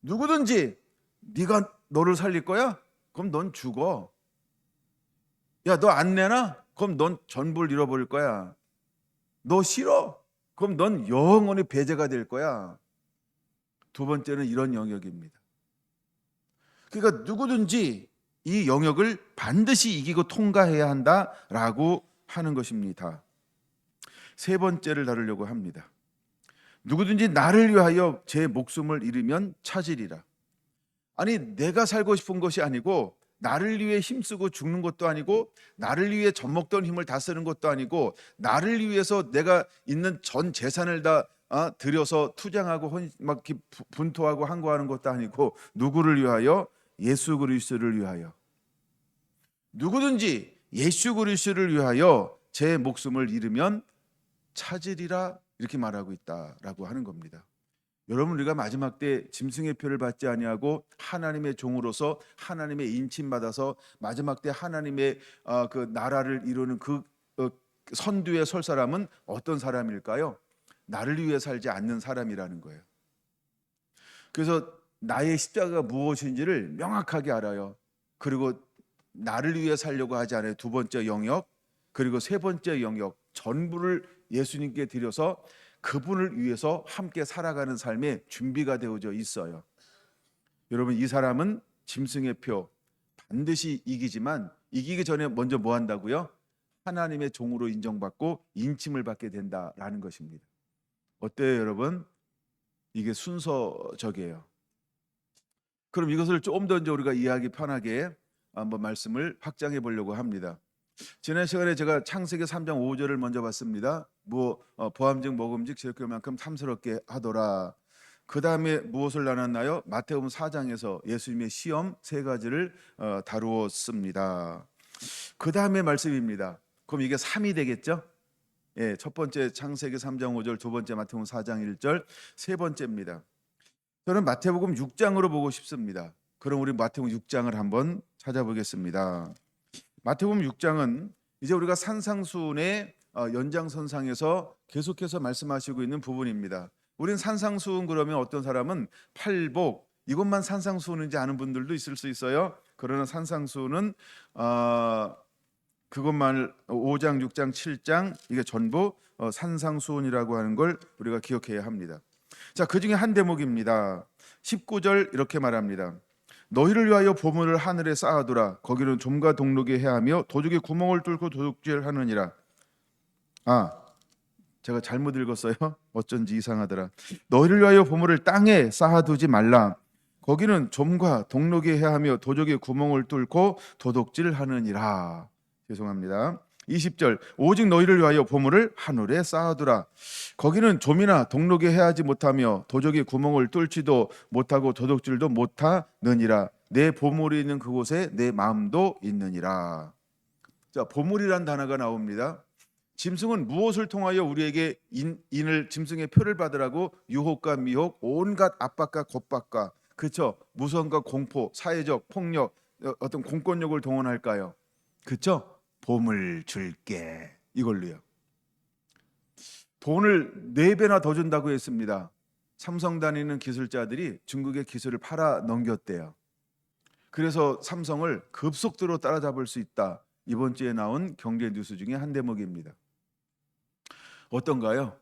누구든지 네가 너를 살릴 거야? 그럼 넌 죽어. 야, 너 안 내놔? 그럼 넌 전부를 잃어버릴 거야. 너 싫어? 그럼 넌 영원히 배제가 될 거야. 두 번째는 이런 영역입니다. 그러니까 누구든지 이 영역을 반드시 이기고 통과해야 한다라고 하는 것입니다. 세 번째를 다루려고 합니다. 누구든지 나를 위하여 제 목숨을 잃으면 찾으리라. 아니, 내가 살고 싶은 것이 아니고, 나를 위해 힘쓰고 죽는 것도 아니고, 나를 위해 젖먹던 힘을 다 쓰는 것도 아니고, 나를 위해서 내가 있는 전 재산을 다 들여서 투쟁하고 막 분토하고 항거하는 것도 아니고, 누구를 위하여? 예수 그리스도를 위하여. 누구든지 예수 그리스도를 위하여 제 목숨을 잃으면 찾으리라, 이렇게 말하고 있다라고 하는 겁니다. 여러분, 우리가 마지막 때 짐승의 표를 받지 아니하고 하나님의 종으로서 하나님의 인침 받아서 마지막 때 하나님의 그 나라를 이루는 그 선두에 설 사람은 어떤 사람일까요? 나를 위해 살지 않는 사람이라는 거예요. 그래서 나의 십자가가 무엇인지를 명확하게 알아요. 그리고 나를 위해 살려고 하지 않아요. 두 번째 영역, 그리고 세 번째 영역, 전부를 예수님께 드려서 그분을 위해서 함께 살아가는 삶의 준비가 되어져 있어요. 여러분, 이 사람은 짐승의 표 반드시 이기지만 이기기 전에 먼저 뭐 한다고요? 하나님의 종으로 인정받고 인침을 받게 된다라는 것입니다. 어때요, 여러분? 이게 순서적이에요. 그럼 이것을 좀 더 우리가 이해하기 편하게 한번 말씀을 확장해 보려고 합니다. 지난 시간에 제가 창세기 3장 5절을 먼저 봤습니다. 보암직 먹음직 지혜만큼 탐스럽게 하더라. 그 다음에 무엇을 나눴나요? 마태복음 4장에서 예수님의 시험 세 가지를 다루었습니다. 그 다음에 말씀입니다. 그럼 이게 3이 되겠죠? 예, 첫 번째 창세기 3장 5절, 두 번째 마태복음 4장 1절, 세 번째입니다. 저는 마태복음 6장으로 보고 싶습니다. 그럼 우리 마태복음 6장을 한번 찾아보겠습니다. 마태복음 6장은 이제 우리가 산상수훈의 연장선상에서 계속해서 말씀하시고 있는 부분입니다. 우린 산상수훈 그러면 어떤 사람은 팔복 이것만 산상수훈인지 아는 분들도 있을 수 있어요. 그러나 산상수훈은 그것만 5장, 6장, 7장 이게 전부 산상수훈이라고 하는 걸 우리가 기억해야 합니다. 자, 그 중에 한 대목입니다. 19절 이렇게 말합니다. 너희를 위하여 보물을 하늘에 쌓아두라. 거기는 좀과 동록이 해하며 도둑이 구멍을 뚫고 도둑질하느니라. 제가 잘못 읽었어요. 어쩐지 이상하더라. 너희를 위하여 보물을 땅에 쌓아두지 말라. 거기는 좀과 동록이 해하며 도둑이 구멍을 뚫고 도둑질하느니라. 죄송합니다. 20절 오직 너희를 위하여 보물을 하늘에 쌓아두라. 거기는 좀이나 동록이 해하지 못하며 도적이 구멍을 뚫지도 못하고 도둑질도 못하느니라. 내 보물이 있는 그곳에 내 마음도 있느니라. 자, 보물이란 단어가 나옵니다. 짐승은 무엇을 통하여 우리에게 인을 짐승의 표를 받으라고 유혹과 미혹, 온갖 압박과 겁박과 그렇죠? 무서움과 공포, 사회적 폭력, 어떤 공권력을 동원할까요? 그렇죠? 보물 줄게 이걸로요. 돈을 4배나 더 준다고 했습니다. 삼성 다니는 기술자들이 중국의 기술을 팔아 넘겼대요. 그래서 삼성을 급속도로 따라잡을 수 있다. 이번 주에 나온 경제 뉴스 중에 한 대목입니다. 어떤가요?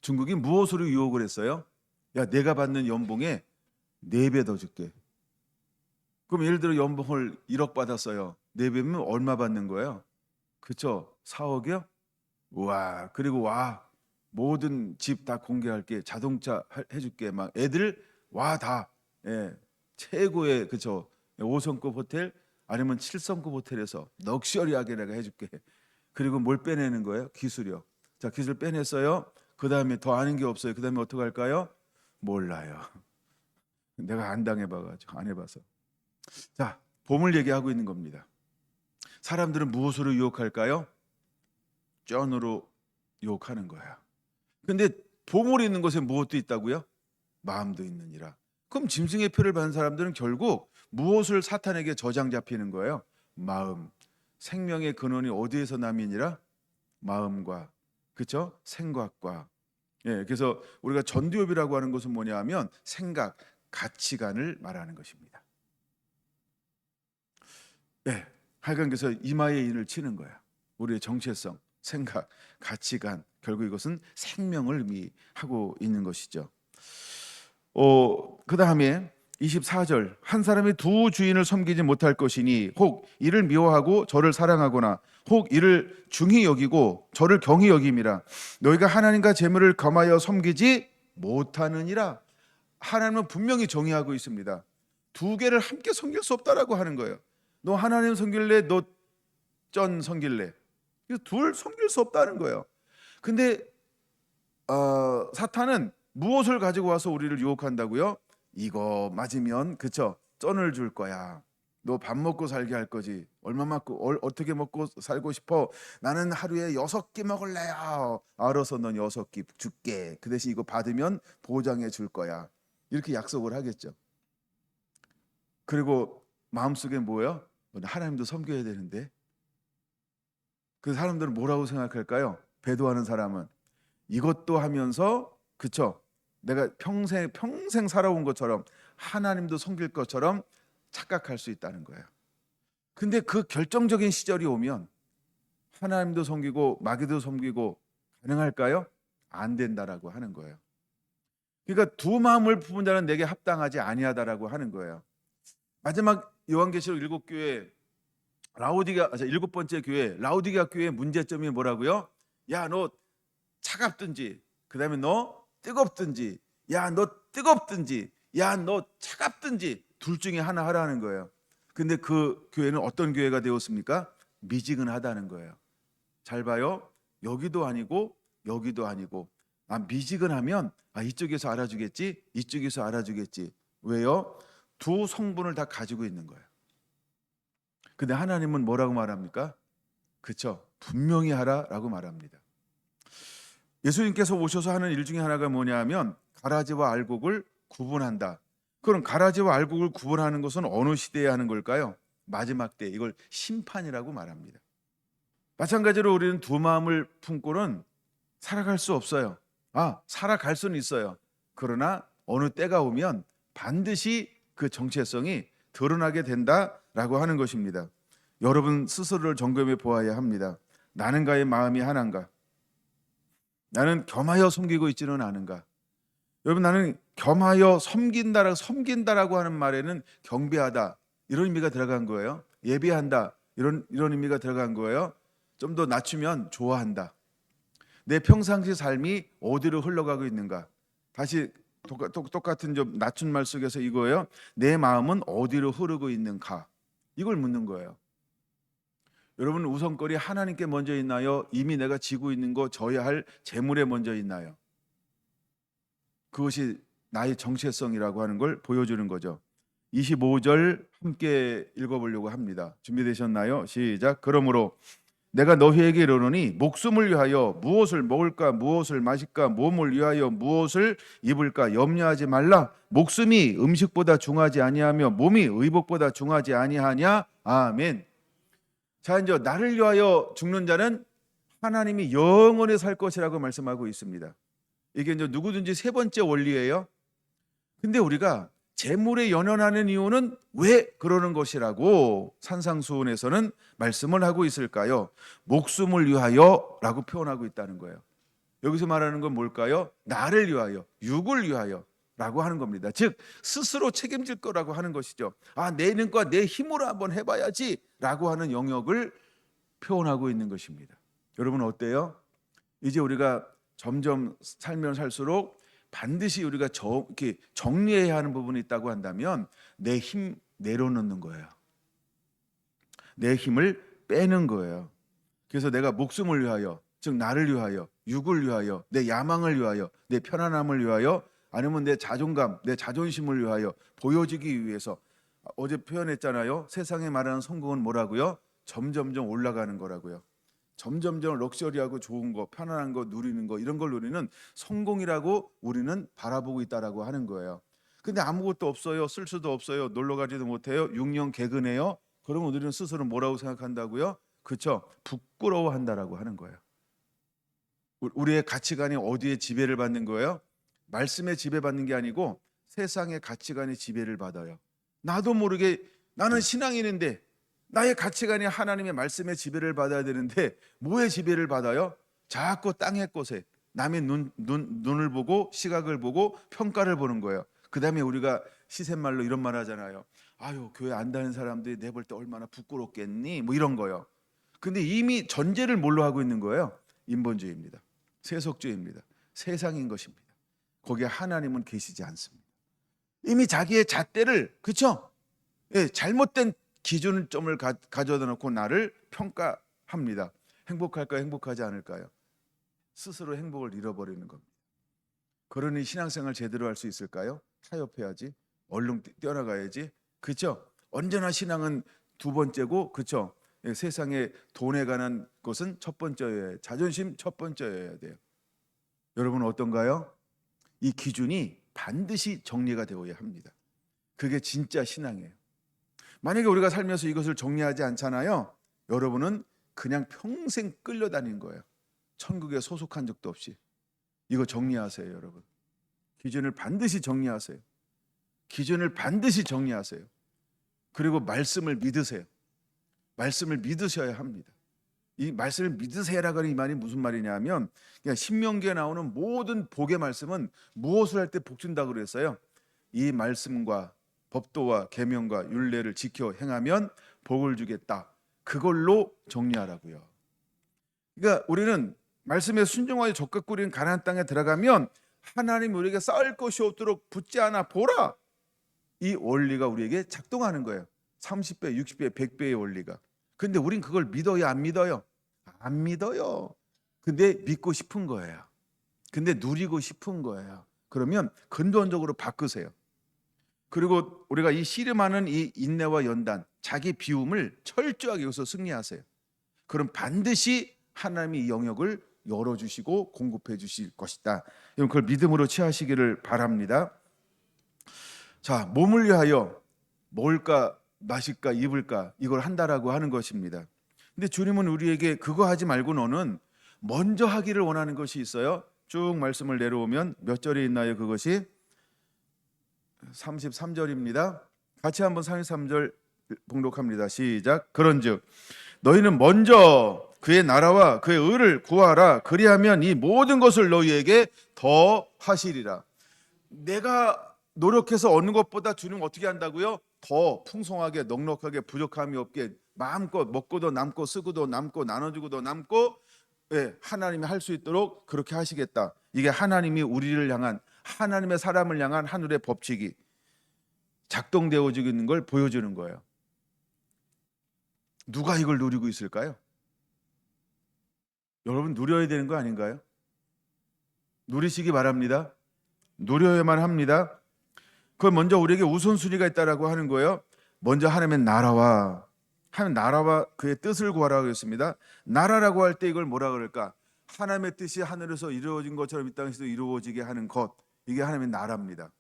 중국이 무엇으로 유혹을 했어요? 야, 내가 받는 연봉에 4배 더 줄게. 그럼 예를 들어 연봉을 1억 받았어요. 4배면 얼마 받는 거예요? 그쵸? 4억이요? 와, 그리고 모든 집 다 공개할게. 자동차 해줄게. 막 애들 다 최고의 그쵸? 5성급 호텔 아니면 7성급 호텔에서 럭셔리하게 내가 해줄게. 그리고 뭘 빼내는 거예요? 기술이요. 자, 기술 빼냈어요. 그 다음에 더 아는 게 없어요. 그 다음에 어떻게 할까요? 몰라요. 내가 안 당해봐가지고 안 해봐서. 자, 보물 얘기하고 있는 겁니다. 사람들은 무엇으로 유혹할까요? 쩐으로 유혹하는 거야. 근데 보물이 있는 곳에 무엇도 있다고요? 마음도 있느니라. 그럼 짐승의 표를 받은 사람들은 결국 무엇을 사탄에게 저장 잡히는 거예요? 마음. 생명의 근원이 어디에서 남이니라? 마음과 그렇죠? 생각과. 예, 그래서 우리가 전두엽이라고 하는 것은 뭐냐 하면 생각, 가치관을 말하는 것입니다. 예, 하여간 그래서 이마에 인을 치는 거야. 우리의 정체성, 생각, 가치관, 결국 이것은 생명을 의미하고 있는 것이죠. 그 다음에 24절 한 사람이 두 주인을 섬기지 못할 것이니 혹 이를 미워하고 저를 사랑하거나 혹 이를 중히 여기고 저를 경히 여김이라. 너희가 하나님과 재물을 겸하여 섬기지 못하느니라. 하나님은 분명히 정의하고 있습니다. 두 개를 함께 섬길 수 없다라고 하는 거예요. 너 하나님 섬길래? 너 쩐 섬길래? 둘 섬길 수 없다는 거예요. 근데 사탄은 무엇을 가지고 와서 우리를 유혹한다고요? 이거 맞으면 그쵸? 쩐을 줄 거야. 너 밥 먹고 살게 할 거지. 얼마 먹고 어떻게 먹고 살고 싶어? 나는 하루에 6끼 먹을래요. 알아서 넌 6끼 줄게. 그 대신 이거 받으면 보장해 줄 거야. 이렇게 약속을 하겠죠. 그리고 마음속에 뭐예요? 하나님도 섬겨야 되는데. 그 사람들은 뭐라고 생각할까요? 배도하는 사람은 이것도 하면서 그쵸? 내가 평생 살아온 것처럼 하나님도 섬길 것처럼 착각할 수 있다는 거예요. 근데 그 결정적인 시절이 오면 하나님도 섬기고 마귀도 섬기고 가능할까요? 안 된다라고 하는 거예요. 그러니까 두 마음을 품은 자는 내게 합당하지 아니하다라고 하는 거예요. 마지막 요한계시록 7교회 일곱 번째 교회 라우디게아 교회의 문제점이 뭐라고요? 야, 너 차갑든지, 그다음에 너 뜨겁든지, 야, 너 뜨겁든지, 야, 너 차갑든지 둘 중에 하나 하라는 거예요. 근데 그 교회는 어떤 교회가 되었습니까? 미지근하다는 거예요. 잘 봐요. 여기도 아니고 여기도 아니고. 미지근하면 이쪽에서 알아주겠지, 이쪽에서 알아주겠지. 왜요? 두 성분을 다 가지고 있는 거예요. 근데 하나님은 뭐라고 말합니까? 그쵸? 분명히 하라라고 말합니다. 예수님께서 오셔서 하는 일 중에 하나가 뭐냐면 가라지와 알곡을 구분한다. 그럼 가라지와 알곡을 구분하는 것은 어느 시대에 하는 걸까요? 마지막 때. 이걸 심판이라고 말합니다. 마찬가지로 우리는 두 마음을 품고는 살아갈 수 없어요. 살아갈 수는 있어요. 그러나 어느 때가 오면 반드시 그 정체성이 드러나게 된다라고 하는 것입니다. 여러분 스스로를 점검해 보아야 합니다. 나는가의 마음이 하나인가? 나는 겸하여 섬기고 있지는 않은가? 여러분, 나는 겸하여 섬긴다라고 하는 말에는 경배하다 이런 의미가 들어간 거예요. 예배한다 이런 의미가 들어간 거예요. 좀 더 낮추면 좋아한다. 내 평상시 삶이 어디로 흘러가고 있는가? 다시 똑같은 좀 낮춘 말 속에서 이거예요. 내 마음은 어디로 흐르고 있는가? 이걸 묻는 거예요. 여러분, 우선거리 하나님께 먼저 있나요? 이미 내가 지고 있는 거 져야 할 재물에 먼저 있나요? 그것이 나의 정체성이라고 하는 걸 보여주는 거죠. 25절 함께 읽어보려고 합니다. 준비되셨나요? 시작. 그러므로 내가 너희에게 이르노니 목숨을 위하여 무엇을 먹을까, 무엇을 마실까, 몸을 위하여 무엇을 입을까 염려하지 말라. 목숨이 음식보다 중하지 아니하며 몸이 의복보다 중하지 아니하냐. 아멘. 자, 이제 나를 위하여 죽는 자는 하나님이 영원히 살 것이라고 말씀하고 있습니다. 이게 이제 누구든지 세 번째 원리예요. 근데 우리가 재물에 연연하는 이유는 왜 그러는 것이라고 산상수훈에서는 말씀을 하고 있을까요? 목숨을 위하여라고 표현하고 있다는 거예요. 여기서 말하는 건 뭘까요? 나를 위하여, 육을 위하여라고 하는 겁니다. 즉 스스로 책임질 거라고 하는 것이죠. 내 능과 내 힘으로 한번 해봐야지라고 하는 영역을 표현하고 있는 것입니다. 여러분 어때요? 이제 우리가 점점 살면 살수록 반드시 우리가 이렇게 정리해야 하는 부분이 있다고 한다면 내 힘 내려놓는 거예요. 내 힘을 빼는 거예요. 그래서 내가 목숨을 위하여, 즉 나를 위하여, 육을 위하여, 내 야망을 위하여, 내 편안함을 위하여, 아니면 내 자존감, 내 자존심을 위하여 보여지기 위해서, 어제 표현했잖아요. 세상에 말하는 성공은 뭐라고요? 점점점 올라가는 거라고요. 점점점 럭셔리하고 좋은 거, 편안한 거 누리는 거, 이런 걸 누리는 성공이라고 우리는 바라보고 있다라고 하는 거예요. 근데 아무것도 없어요. 쓸 수도 없어요. 놀러 가지도 못해요. 6년 개근해요. 그러면 우리는 스스로 뭐라고 생각한다고요? 그렇죠? 부끄러워한다라고 하는 거예요. 우리의 가치관이 어디에 지배를 받는 거예요? 말씀에 지배받는 게 아니고 세상의 가치관에 지배를 받아요. 나도 모르게 나는 신앙인인데 나의 가치관이 하나님의 말씀에 지배를 받아야 되는데 뭐에 지배를 받아요? 자꾸 땅의 것에 남의 눈을 보고 시각을 보고 평가를 보는 거예요. 그 다음에 우리가 시샘말로 이런 말 하잖아요. 교회 안 다니는 사람들이 내 볼 때 얼마나 부끄럽겠니? 뭐 이런 거요. 근데 이미 전제를 뭘로 하고 있는 거예요? 인본주의입니다. 세속주의입니다. 세상인 것입니다. 거기에 하나님은 계시지 않습니다. 이미 자기의 잣대를 그렇죠? 잘못된 기준점을 가져다 놓고 나를 평가합니다. 행복할까요? 행복하지 않을까요? 스스로 행복을 잃어버리는 겁니다. 그러니 신앙생활 제대로 할 수 있을까요? 타협해야지. 얼른 뛰어나가야지. 그렇죠? 언제나 신앙은 두 번째고 그렇죠? 세상에 돈에 관한 것은 첫 번째여야, 자존심 첫 번째여야 돼요. 여러분 어떤가요? 이 기준이 반드시 정리가 되어야 합니다. 그게 진짜 신앙이에요. 만약에 우리가 살면서 이것을 정리하지 않잖아요. 여러분은 그냥 평생 끌려다니는 거예요. 천국에 소속한 적도 없이. 이거 정리하세요, 여러분. 기준을 반드시 정리하세요. 기준을 반드시 정리하세요. 그리고 말씀을 믿으세요. 말씀을 믿으셔야 합니다. 이 말씀을 믿으세요라고 하는 이 말이 무슨 말이냐면, 그냥 신명기에 나오는 모든 복의 말씀은 무엇을 할 때 복 준다고 그랬어요? 이 말씀과 법도와 계명과 율례를 지켜 행하면 복을 주겠다. 그걸로 정리하라고요. 그러니까 우리는 말씀에 순종하여 적극 꾸린 가나안 땅에 들어가면 하나님 우리에게 쌓을 것이 없도록 붙지 않아 보라. 이 원리가 우리에게 작동하는 거예요. 30배, 60배, 100배의 원리가. 근데 우린 그걸 믿어요, 안 믿어요? 안 믿어요. 근데 믿고 싶은 거예요. 근데 누리고 싶은 거예요. 그러면 근본적으로 바꾸세요. 그리고 우리가 이 씨름하는 이 인내와 연단, 자기 비움을 철저하게 여기서 승리하세요. 그럼 반드시 하나님이 이 영역을 열어주시고 공급해 주실 것이다. 여러분 그걸 믿음으로 취하시기를 바랍니다. 자, 몸을 위하여 먹을까 마실까 입을까 이걸 한다라고 하는 것입니다. 근데 주님은 우리에게 그거 하지 말고 너는 먼저 하기를 원하는 것이 있어요. 쭉 말씀을 내려오면 몇 절에 있나요? 그것이 33절입니다. 같이 한번 33절 봉독합니다. 시작. 그런즉 너희는 먼저 그의 나라와 그의 의를 구하라. 그리하면 이 모든 것을 너희에게 더 하시리라. 내가 노력해서 얻는 것보다 주님 어떻게 한다고요? 더 풍성하게 넉넉하게 부족함이 없게 마음껏 먹고도 남고 쓰고도 남고 나눠주고도 남고, 예, 하나님이 할 수 있도록 그렇게 하시겠다. 이게 하나님이 우리를 향한, 하나님의 사람을 향한 하늘의 법칙이 작동되어지고 있는 걸 보여주는 거예요. 누가 이걸 누리고 있을까요? 여러분 누려야 되는 거 아닌가요? 누리시기 바랍니다. 누려야만 합니다. 그걸 먼저 우리에게 우선순위가 있다라고 하는 거예요. 먼저 하나님의 나라와 그의 뜻을 구하라고 했습니다. 나라라고 할 때 이걸 뭐라 그럴까? 하나님의 뜻이 하늘에서 이루어진 것처럼 이 땅에서도 이루어지게 하는 것, 이게 하나님의 나라입니다.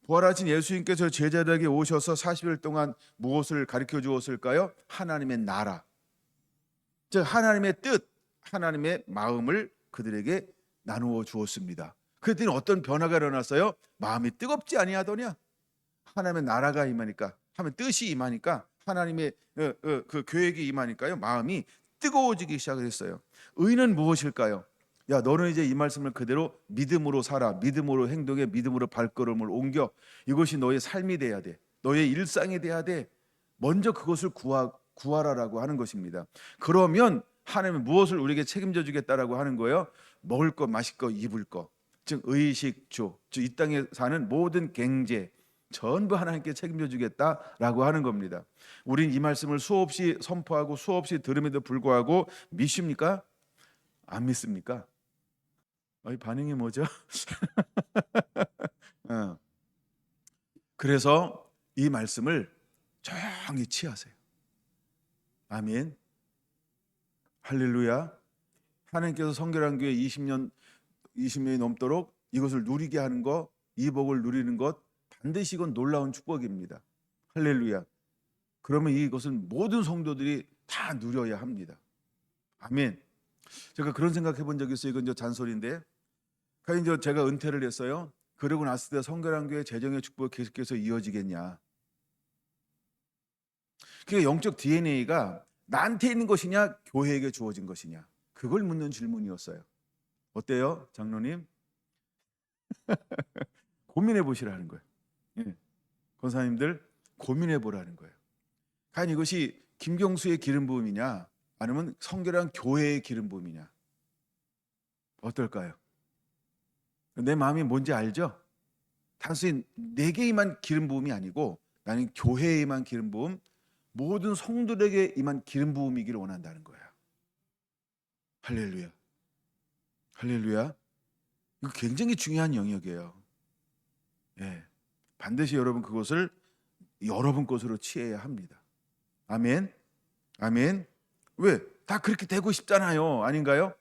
부활하신 예수님께서 제자들에게 오셔서 40일 동안 무엇을 가르쳐 주었을까요? 하나님의 나라, 즉 하나님의 뜻, 하나님의 마음을 그들에게 나누어 주었습니다. 그들은 어떤 변화가 일어났어요? 마음이 뜨겁지 아니하더냐? 하나님의 나라가 임하니까, 하나님의 뜻이 임하니까, 하나님의 그 계획이 임하니까요, 마음이 뜨거워지기 시작했어요. 의는 무엇일까요? 야, 너는 이제 이 말씀을 그대로 믿음으로 살아, 믿음으로 행동해, 믿음으로 발걸음을 옮겨. 이것이 너의 삶이 돼야 돼. 너의 일상이 돼야 돼. 먼저 그것을 구하라라고 하는 것입니다. 그러면 하나님은 무엇을 우리에게 책임져 주겠다라고 하는 거예요? 먹을 것, 마실 것, 입을 것, 즉 의식주, 즉 이 땅에 사는 모든 경제 전부 하나님께 책임져 주겠다라고 하는 겁니다. 우린 이 말씀을 수없이 선포하고 수없이 들음에도 불구하고 믿습니까? 안 믿습니까? 이 반응이 뭐죠? 그래서 이 말씀을 조용히 취하세요. 아멘. 할렐루야. 하나님께서 성결한 교회 20년이 넘도록 이것을 누리게 하는 것, 이 복을 누리는 것, 반드시 이건 놀라운 축복입니다. 할렐루야. 그러면 이것은 모든 성도들이 다 누려야 합니다. 아멘. 제가 그런 생각해 본 적이 있어요. 이건 잔소리인데, 이제 제가 은퇴를 했어요. 그러고 났을 때 성결한 교회 재정의 축복이 계속해서 이어지겠냐? 그게 영적 DNA가 나한테 있는 것이냐, 교회에게 주어진 것이냐, 그걸 묻는 질문이었어요. 어때요, 장로님? 고민해 보시라는 거예요. 예. 권사님들 고민해 보라는 거예요. 과연 이것이 김경수의 기름 부음이냐, 아니면 성결한 교회의 기름 부음이냐, 어떨까요? 내 마음이 뭔지 알죠? 단순히 내게 임한 기름 부음이 아니고 나는 교회에 임한 기름 부음, 모든 성도들에게 임한 기름 부음이기를 원한다는 거야. 할렐루야. 할렐루야. 이거 굉장히 중요한 영역이에요. 예. 반드시 여러분 그것을 여러분 것으로 취해야 합니다. 아멘. 아멘. 왜? 다 그렇게 되고 싶잖아요. 아닌가요?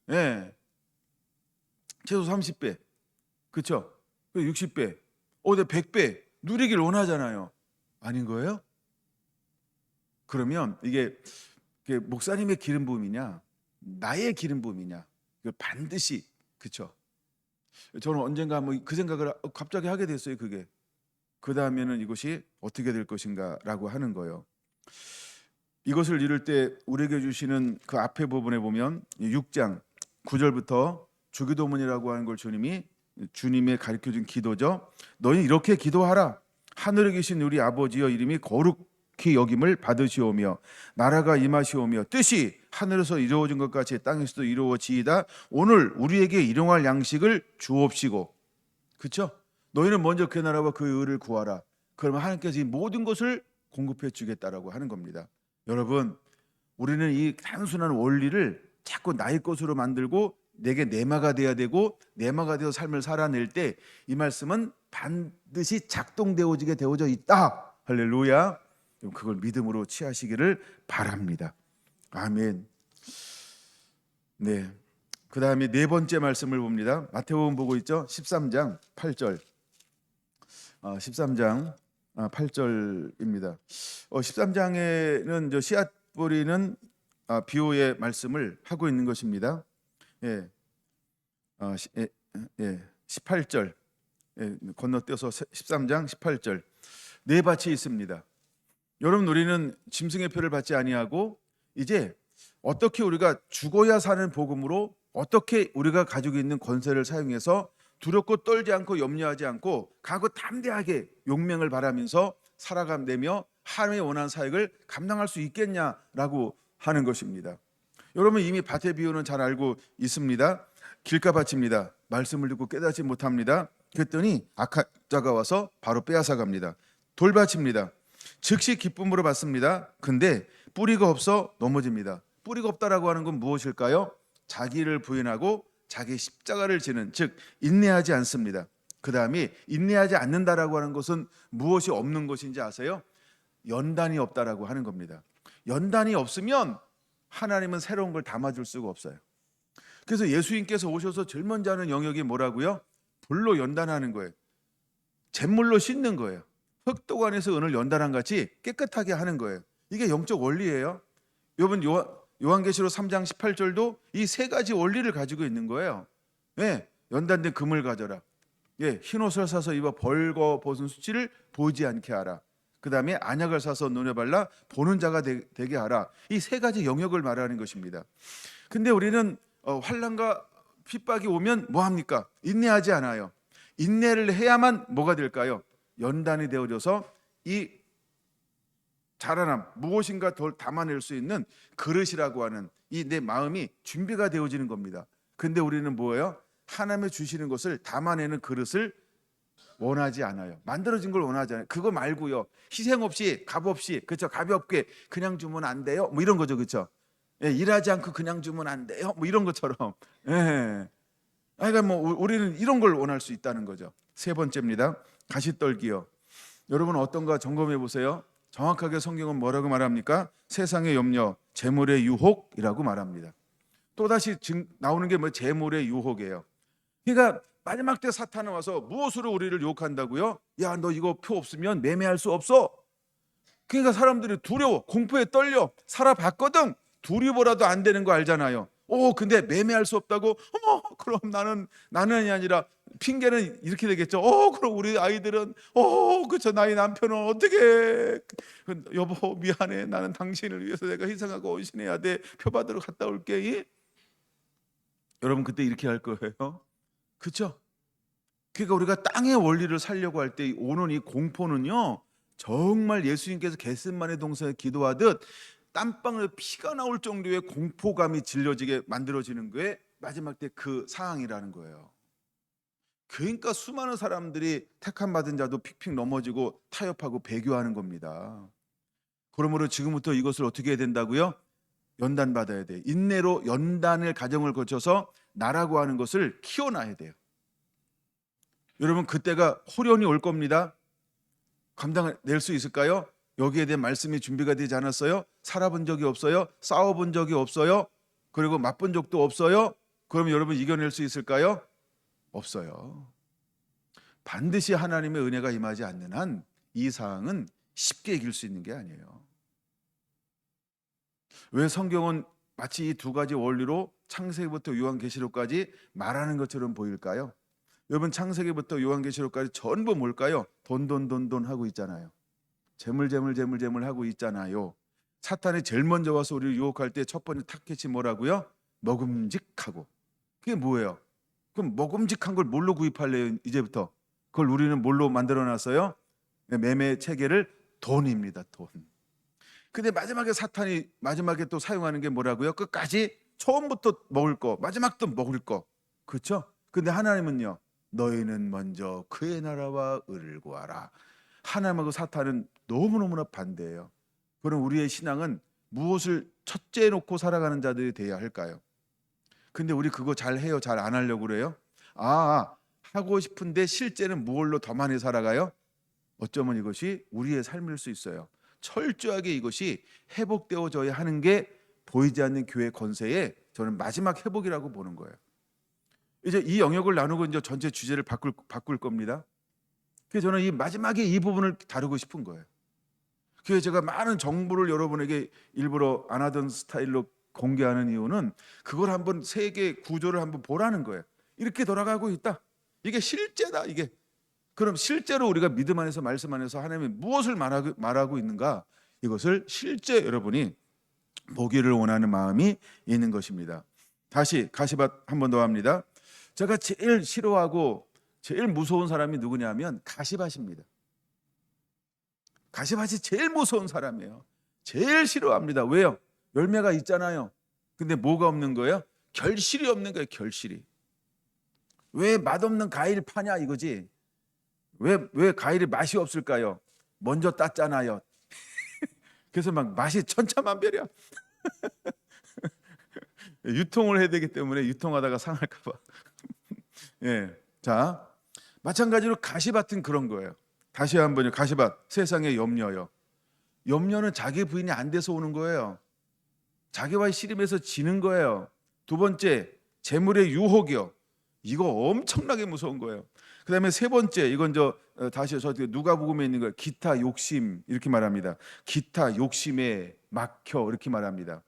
예. 최소 30배. 그렇죠? 60배. 내 100배 누리길 원하잖아요. 아닌 거예요? 그러면 이게 목사님의 기름 부음이냐, 나의 기름 부음이냐, 이걸 반드시, 그렇죠? 저는 언젠가 한번 그 생각을 갑자기 하게 됐어요. 그게 그 다음에는 이것이 어떻게 될 것인가라고 하는 거예요. 이것을 이룰 때 우리에게 주시는 그 앞에 부분에 보면 6장 9절부터 주기도문이라고 하는 걸 주님의 가르쳐준 기도죠. 너희 이렇게 기도하라. 하늘에 계신 우리 아버지여, 이름이 거룩히 여김을 받으시오며 나라가 임하시오며 뜻이 하늘에서 이루어진 것 같이 땅에서도 이루어지이다. 오늘 우리에게 일용할 양식을 주옵시고. 그렇죠? 너희는 먼저 그 나라와 그 의를 구하라. 그러면 하나님께서 이 모든 것을 공급해 주겠다라고 하는 겁니다. 여러분, 우리는 이 단순한 원리를 자꾸 나의 것으로 만들고 내게 내마가 돼야 되고 내마가 되어 삶을 살아낼 때 이 말씀은 반드시 작동되어지게 되어져 있다. 할렐루야. 그걸 믿음으로 취하시기를 바랍니다. 아멘. 네. 그 다음에 네 번째 말씀을 봅니다. 마태복음 보고 있죠? 13장 8절. 13장 8절입니다. 13장에는 씨앗 뿌리는 비유의 말씀을 하고 있는 것입니다. 18절 건너뛰어서 13장 18절 네 밭이 있습니다. 여러분, 우리는 짐승의 표를 받지 아니하고 이제 어떻게 우리가 죽어야 사는 복음으로 어떻게 우리가 가지고 있는 권세를 사용해서 두렵고 떨지 않고 염려하지 않고 가고 담대하게 용맹을 바라면서 살아가며 하나님의 원하는 사역을 감당할 수 있겠냐라고 하는 것입니다. 여러분, 이미 밭의 비유는 잘 알고 있습니다. 길가밭입니다. 말씀을 듣고 깨닫지 못합니다. 그랬더니 악한 자가 와서 바로 빼앗아 갑니다. 돌밭입니다. 즉시 기쁨으로 받습니다. 근데 뿌리가 없어 넘어집니다. 뿌리가 없다라고 하는 건 무엇일까요? 자기를 부인하고 자기 십자가를 지는, 즉 인내하지 않습니다. 그 다음에 인내하지 않는다라고 하는 것은 무엇이 없는 것인지 아세요? 연단이 없다라고 하는 겁니다. 연단이 없으면 하나님은 새로운 걸 담아줄 수가 없어요. 그래서 예수님께서 오셔서 제일 먼저 하는 영역이 뭐라고요? 불로 연단하는 거예요. 잿물로 씻는 거예요. 흙도관에서 은을 연단한 같이 깨끗하게 하는 거예요. 이게 영적 원리예요. 여러분, 요한계시록 3장 18절도 이 세 가지 원리를 가지고 있는 거예요. 연단된 금을 가져라. 흰옷을 사서 입어 벌거 벗은 수치를 보이지 않게 하라. 그 다음에 안약을 사서 눈에 발라 보는 자가 되게 하라. 이 세 가지 영역을 말하는 것입니다. 근데 우리는 환난과 핍박이 오면 뭐합니까? 인내하지 않아요. 인내를 해야만 뭐가 될까요? 연단이 되어져서 이 자라남, 무엇인가 더 담아낼 수 있는 그릇이라고 하는 이 내 마음이 준비가 되어지는 겁니다. 근데 우리는 뭐예요? 하나님의 주시는 것을 담아내는 그릇을 원하지 않아요. 만들어진 걸 원하지 않아요. 그거 말고요, 희생 없이, 값 없이, 그렇죠? 가볍게 그냥 주면 안 돼요? 뭐 이런 거죠, 그렇죠? 일하지 않고 그냥 주면 안 돼요? 뭐 이런 것처럼. 그러니까 뭐 우리는 이런 걸 원할 수 있다는 거죠. 세 번째입니다. 가시떨기요. 여러분, 어떤가 점검해 보세요. 정확하게 성경은 뭐라고 말합니까? 세상의 염려, 재물의 유혹이라고 말합니다. 또다시 나오는 게 뭐 재물의 유혹이에요. 그러니까 마지막 때 사탄은 와서 무엇으로 우리를 유혹한다고요? 야, 너 이거 표 없으면 매매할 수 없어. 그러니까 사람들이 두려워, 공포에 떨려 살아봤거든. 두리보라도 안 되는 거 알잖아요. 근데 매매할 수 없다고? 그럼 나는이 아니라 핑계는 이렇게 되겠죠. 그럼 우리 아이들은 그쵸, 나의 남편은 어떻게? 여보, 미안해. 나는 당신을 위해서 내가 희생하고 헌신해야 돼. 표 받으러 갔다 올게. 여러분, 그때 이렇게 할 거예요. 그쵸? 그러니까 우리가 땅의 원리를 살려고 할 때 오는 이 공포는요, 정말 예수님께서 겟세마네 동산에 기도하듯 땀방울 피가 나올 정도의 공포감이 질려지게 만들어지는 게 마지막 때 그 상황이라는 거예요. 그러니까 수많은 사람들이 택함 받은 자도 픽픽 넘어지고 타협하고 배교하는 겁니다. 그러므로 지금부터 이것을 어떻게 해야 된다고요? 연단 받아야 돼. 인내로 연단의 과정을 거쳐서 나라고 하는 것을 키워놔야 돼요. 여러분, 그때가 호련히 올 겁니다. 감당낼 수 있을까요? 여기에 대한 말씀이 준비가 되지 않았어요? 살아본 적이 없어요? 싸워본 적이 없어요? 그리고 맛본 적도 없어요? 그러면 여러분, 이겨낼 수 있을까요? 없어요. 반드시 하나님의 은혜가 임하지 않는 한 이 상황은 쉽게 이길 수 있는 게 아니에요. 왜 성경은 마치 이 두 가지 원리로 창세기부터 요한계시록까지 말하는 것처럼 보일까요? 여러분 창세기부터 요한계시록까지 전부 뭘까요? 돈 하고 있잖아요. 재물 하고 있잖아요. 사탄이 제일 먼저 와서 우리를 유혹할 때 첫 번째 타겟이 뭐라고요? 먹음직하고. 그게 뭐예요? 그럼 먹음직한 걸 뭘로 구입할래요? 이제부터 그걸 우리는 뭘로 만들어놨어요? 매매 체계를 돈입니다. 돈. 근데 마지막에 사탄이 마지막에 또 사용하는 게 뭐라고요? 끝까지 처음부터 먹을 거, 마지막도 먹을 거. 그렇죠? 근데 하나님은요, 너희는 먼저 그의 나라와 의를 구하라. 하나님하고 사탄은 너무너무나 반대예요. 그럼 우리의 신앙은 무엇을 첫째 놓고 살아가는 자들이 돼야 할까요? 근데 우리 그거 잘 해요? 잘 안 하려고 그래요? 하고 싶은데 실제는 무엇로 더 많이 살아가요? 어쩌면 이것이 우리의 삶일 수 있어요. 철저하게 이것이 회복되어져야 하는 게 보이지 않는 교회 권세의 저는 마지막 회복이라고 보는 거예요. 이제 이 영역을 나누고 이제 전체 주제를 바꿀 겁니다. 그래서 저는 이 마지막에 이 부분을 다루고 싶은 거예요. 그래서 제가 많은 정보를 여러분에게 일부러 안 하던 스타일로 공개하는 이유는 그걸 한번 세계 구조를 한번 보라는 거예요. 이렇게 돌아가고 있다. 이게 실제다. 이게 그럼 실제로 우리가 믿음 안에서 말씀 안에서 하나님이 무엇을 말하고 있는가? 이것을 실제 여러분이 보기를 원하는 마음이 있는 것입니다. 다시 가시밭 한 번 더 합니다. 제가 제일 싫어하고 제일 무서운 사람이 누구냐면 가시밭입니다. 가시밭이 제일 무서운 사람이에요. 제일 싫어합니다. 왜요? 열매가 있잖아요. 근데 뭐가 없는 거예요? 결실이 없는 거예요. 결실이. 왜 맛없는 과일 파냐 이거지. 왜 과일이 맛이 없을까요? 먼저 땄잖아요. 그래서 막 맛이 천차만별이야. 유통을 해야 되기 때문에 유통하다가 상할까 봐. 예. 자, 마찬가지로 가시밭은 그런 거예요. 다시 한번요. 가시밭, 세상의 염려요. 염려는 자기 부인이 안 돼서 오는 거예요. 자기와의 씨름에서 지는 거예요. 두 번째, 재물의 유혹이요. 이거 엄청나게 무서운 거예요. 그다음에 세 번째, 이건 다시 저 누가복음에 있는 거예요. 기타 욕심 이렇게 말합니다. 기타 욕심에 막혀 이렇게 말합니다.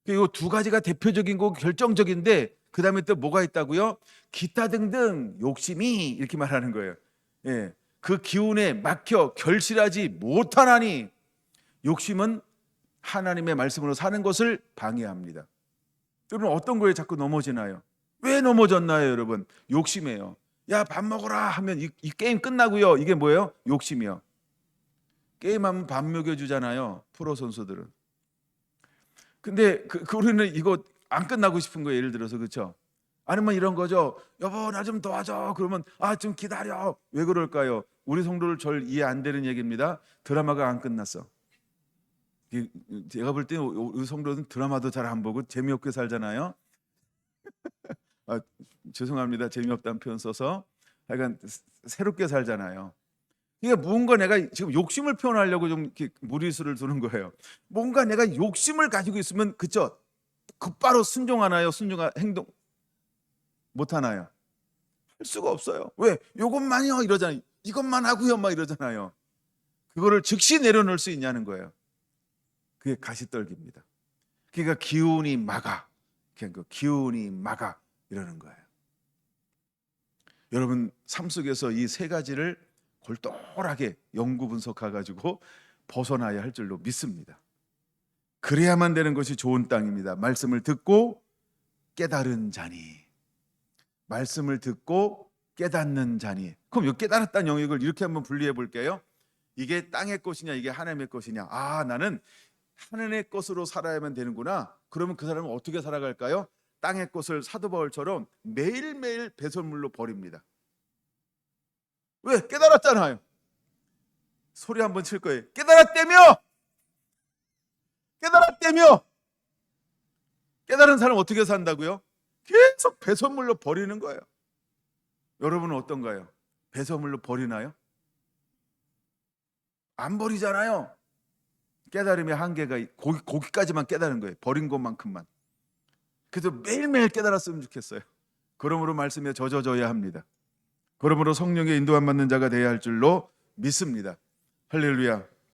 이 두 가지가 대표적인 거고 결정적인데 그 다음에 또 뭐가 있다고요? 기타 등등 욕심이 이렇게 말하는 거예요. 예, 그 기운에 막혀 결실하지 못하나니. 욕심은 하나님의 말씀으로 사는 것을 방해합니다. 여러분 어떤 거에 자꾸 넘어지나요? 왜 넘어졌나요, 여러분? 욕심이에요. 야, 밥 먹어라 하면 이 게임 끝나고요. 이게 뭐예요? 욕심이요. 게임하면 밥 먹여주잖아요, 프로 선수들은. 근데 우리는 이거 안 끝나고 싶은 거예요. 예를 들어서 그렇죠? 아니면 이런 거죠. 여보 나 좀 도와줘. 그러면 좀 기다려. 왜 그럴까요? 우리 성도를 절 이해 안 되는 얘기입니다. 드라마가 안 끝났어. 제가 볼 때 우리 성도는 드라마도 잘 안 보고 재미없게 살잖아요. 죄송합니다. 재미없다는 표현 써서. 하여간 새롭게 살잖아요. 이게 뭔가 내가 지금 욕심을 표현하려고 좀 이렇게 무리수를 두는 거예요. 뭔가 내가 욕심을 가지고 있으면 그쵸? 곧바로 순종하나요? 행동 못 하나요? 할 수가 없어요. 왜? 요것만요 이러잖아요. 이것만 하고요 막 이러잖아요. 그거를 즉시 내려놓을 수 있냐는 거예요. 그게 가시떨기입니다. 그러니까 기운이 막아. 그냥 그 기운이 막아 이러는 거예요. 여러분 삶 속에서 이 세 가지를 골똘하게 연구 분석해가지고 벗어나야 할 줄로 믿습니다. 그래야만 되는 것이 좋은 땅입니다. 말씀을 듣고 깨달은 자니. 말씀을 듣고 깨닫는 자니. 그럼 이 깨달았다는 영역을 이렇게 한번 분리해 볼게요. 이게 땅의 것이냐 이게 하나님의 것이냐. 나는 하나님의 것으로 살아야만 되는구나. 그러면 그 사람은 어떻게 살아갈까요? 땅의 것을 사도 바울처럼 매일매일 배설물로 버립니다. 왜? 깨달았잖아요. 소리 한번 칠 거예요. 깨달았다며! 깨달았다며! 깨달은 사람 어떻게 산다고요? 계속 배설물로 버리는 거예요. 여러분은 어떤가요? 배설물로 버리나요? 안 버리잖아요. 깨달음의 한계가 거기까지만 깨달은 거예요. 버린 것만큼만. 그래서 매일매일 깨달았으면 좋겠어요. 그러므로 말씀에 젖어져야 합니다. 그러므로 성령의 인도함 받는 자가 되어야 할 줄로 믿습니다. 할렐루야.